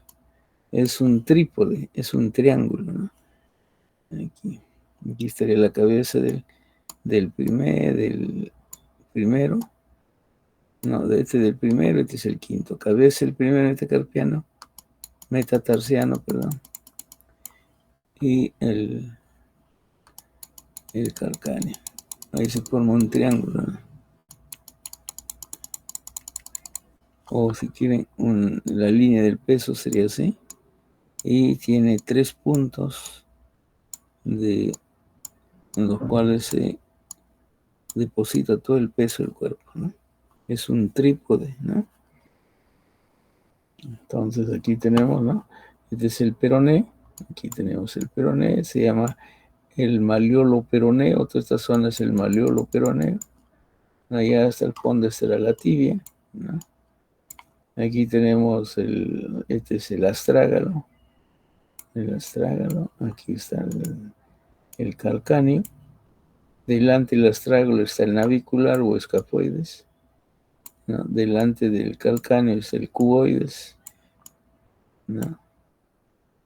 Es un trípode, es un triángulo, ¿no? Aquí estaría la cabeza del primero. No, del primero, este es el quinto. Cabeza del primer metatarsiano, perdón. Y el calcáneo. Ahí se forma un triángulo, ¿no? O si quieren, la línea del peso sería así. Y tiene 3 puntos en los cuales se deposita todo el peso del cuerpo, ¿no? Es un trípode, ¿no? Entonces aquí tenemos, ¿no? Este es el peroné. Aquí tenemos el peroné. Se llama el maleolo peroneo. Toda esta zona es el maleolo peroneo. Allá hasta el fondo estará la tibia, ¿no? Aquí tenemos este es el astrágalo. El astrágalo. Aquí está el calcáneo. Delante del astrágalo está el navicular o escafoides, ¿no? Delante del calcáneo es el cuboides, ¿no?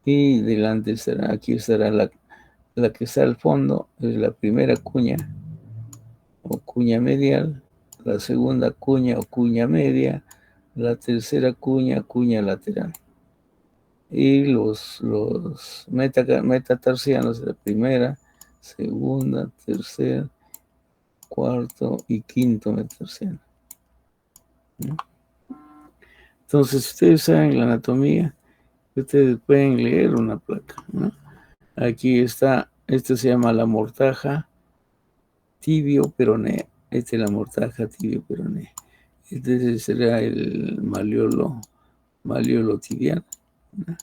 Y delante estará, aquí estará la que está al fondo, es la primera cuña o cuña medial, la segunda cuña o cuña media, la tercera cuña, cuña lateral. Y los metatarsianos, la primera, segunda, tercera, cuarto y quinto metatarsiano, ¿no? Entonces, ustedes saben la anatomía, ustedes pueden leer una placa, ¿no? Aquí está, esto se llama la mortaja tibio-peronea. Esta es la mortaja tibio-peronea. Este será el maleolo tibial, ¿no?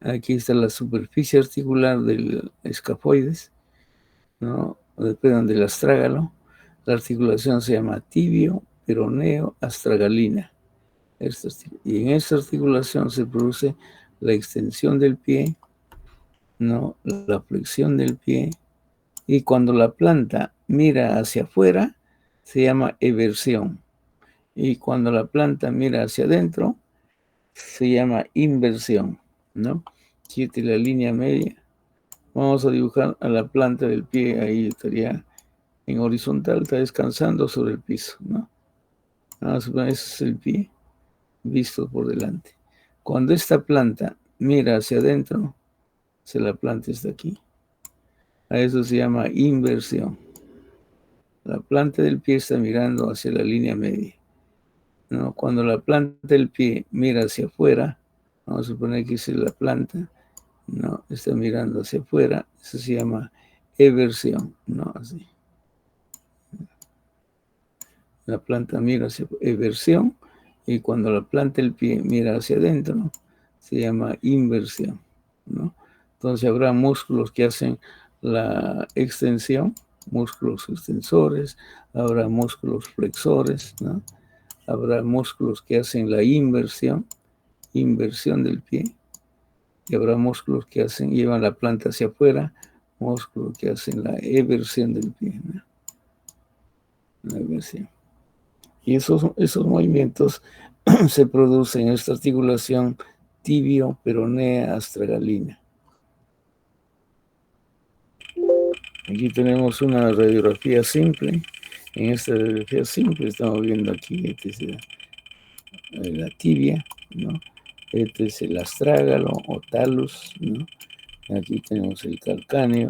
Aquí está la superficie articular del escafoides, ¿no? Perdón, del astrágalo. La articulación se llama tibio, peroneo, astragalina. Y en esta articulación se produce la extensión del pie, ¿no? La flexión del pie. Y cuando la planta mira hacia afuera, se llama eversión. Y cuando la planta mira hacia adentro, se llama inversión, ¿no? Aquí la línea media Vamos a dibujar a la planta del pie, ahí estaría en horizontal, está descansando sobre el piso, ¿no? Vamos a suponer, ese es el pie visto por delante. Cuando esta planta mira hacia adentro, si la planta está aquí, a eso se llama inversión. La planta del pie está mirando hacia la línea media, ¿no? Cuando la planta del pie mira hacia afuera, vamos a suponer que es la planta, ¿no? Está mirando hacia afuera, eso se llama eversión, ¿no? Así. La planta mira hacia eversión, y cuando la planta del pie mira hacia adentro, se llama inversión, ¿no? Entonces habrá músculos que hacen la extensión, músculos extensores, habrá músculos flexores, ¿no? Habrá músculos que hacen la inversión del pie, y habrá músculos que llevan la planta hacia afuera, músculos que hacen la eversión del pie, ¿no? La eversión. Y esos movimientos se producen en esta articulación tibio-peronea astragalina. Aquí tenemos una radiografía simple. En esta radiografía simple estamos viendo aquí la tibia, ¿no? Este es el astrágalo o talus, ¿no? Aquí tenemos el calcáneo.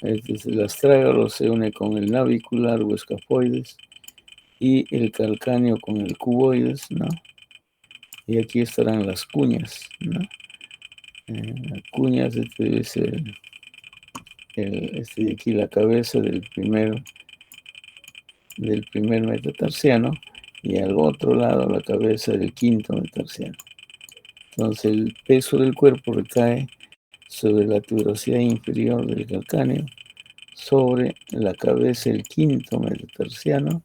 Este es el astrágalo, se une con el navicular o escafoides, y el calcáneo con el cuboides, ¿no? Y aquí estarán las cuñas, ¿no? Las cuñas, este es este de aquí, la cabeza del primer metatarsiano, y al otro lado la cabeza del quinto metatarsiano. Entonces el peso del cuerpo recae sobre la tuberosidad inferior del calcáneo, sobre la cabeza del quinto metatarsiano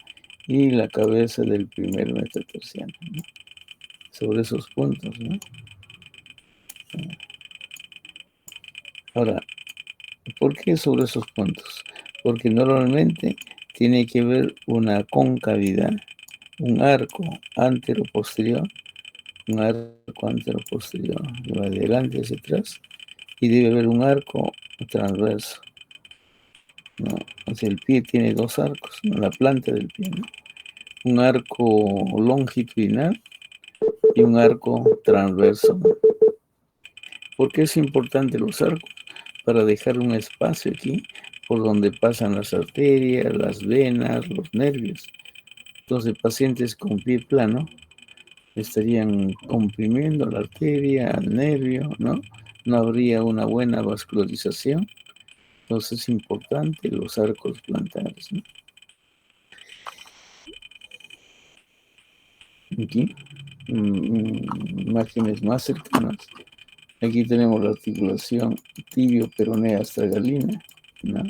y la cabeza del primer metatarsiano, ¿no? Sobre esos puntos, ¿no? Ahora, ¿por qué sobre esos puntos? Porque normalmente tiene que haber una concavidad, un arco antero-posterior, que va de adelante hacia atrás, y debe haber un arco transverso, ¿no? O sea, el pie tiene dos arcos, ¿no? La planta del pie, ¿no? Un arco longitudinal y un arco transverso, ¿no? ¿Por qué es importante los arcos? Para dejar un espacio aquí por donde pasan las arterias, las venas, los nervios. Entonces, pacientes con pie plano estarían comprimiendo la arteria, el nervio, ¿no? No habría una buena vascularización. Entonces es importante los arcos plantares, ¿no? Aquí, imágenes más cercanas. Aquí tenemos la articulación tibio-peronea astragalina, ¿no?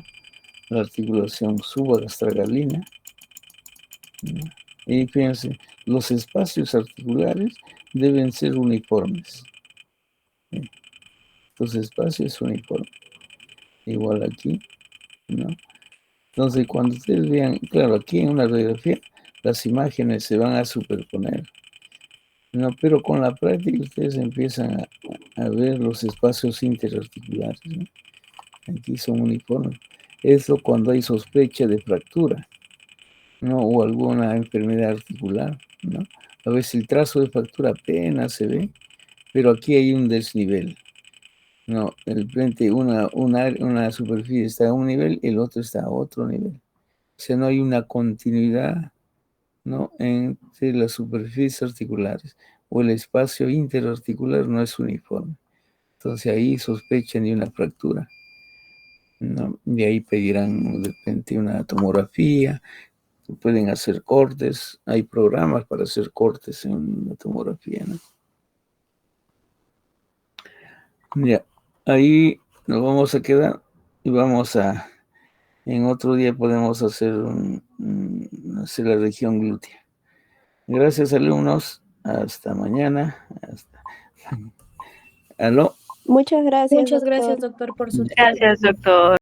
La articulación subastragalina, ¿no? Y fíjense, los espacios articulares deben ser uniformes. Los espacios uniformes. Igual aquí, ¿no? Entonces, cuando ustedes vean, claro, aquí en una radiografía, las imágenes se van a superponer, ¿no? Pero con la práctica ustedes empiezan a ver los espacios interarticulares, ¿no? Aquí son uniformes. Eso cuando hay sospecha de fractura, ¿no? O alguna enfermedad articular, ¿no? A veces el trazo de fractura apenas se ve, pero aquí hay un desnivel, ¿no? El frente, una superficie está a un nivel, el otro está a otro nivel. O sea, no hay una continuidad, ¿no? Entre las superficies articulares, o el espacio interarticular no es uniforme. Entonces ahí sospechan de una fractura, ¿no? Y ahí pedirán de repente una tomografía, pueden hacer cortes, hay programas para hacer cortes en la tomografía, ¿no? Ya, ahí nos vamos a quedar y en otro día podemos hacer hacer la región glútea. Gracias, alumnos. Hasta mañana. ¿Aló? Muchas gracias, Muchas doctor. gracias, doctor, por su tiempo. Gracias, doctor.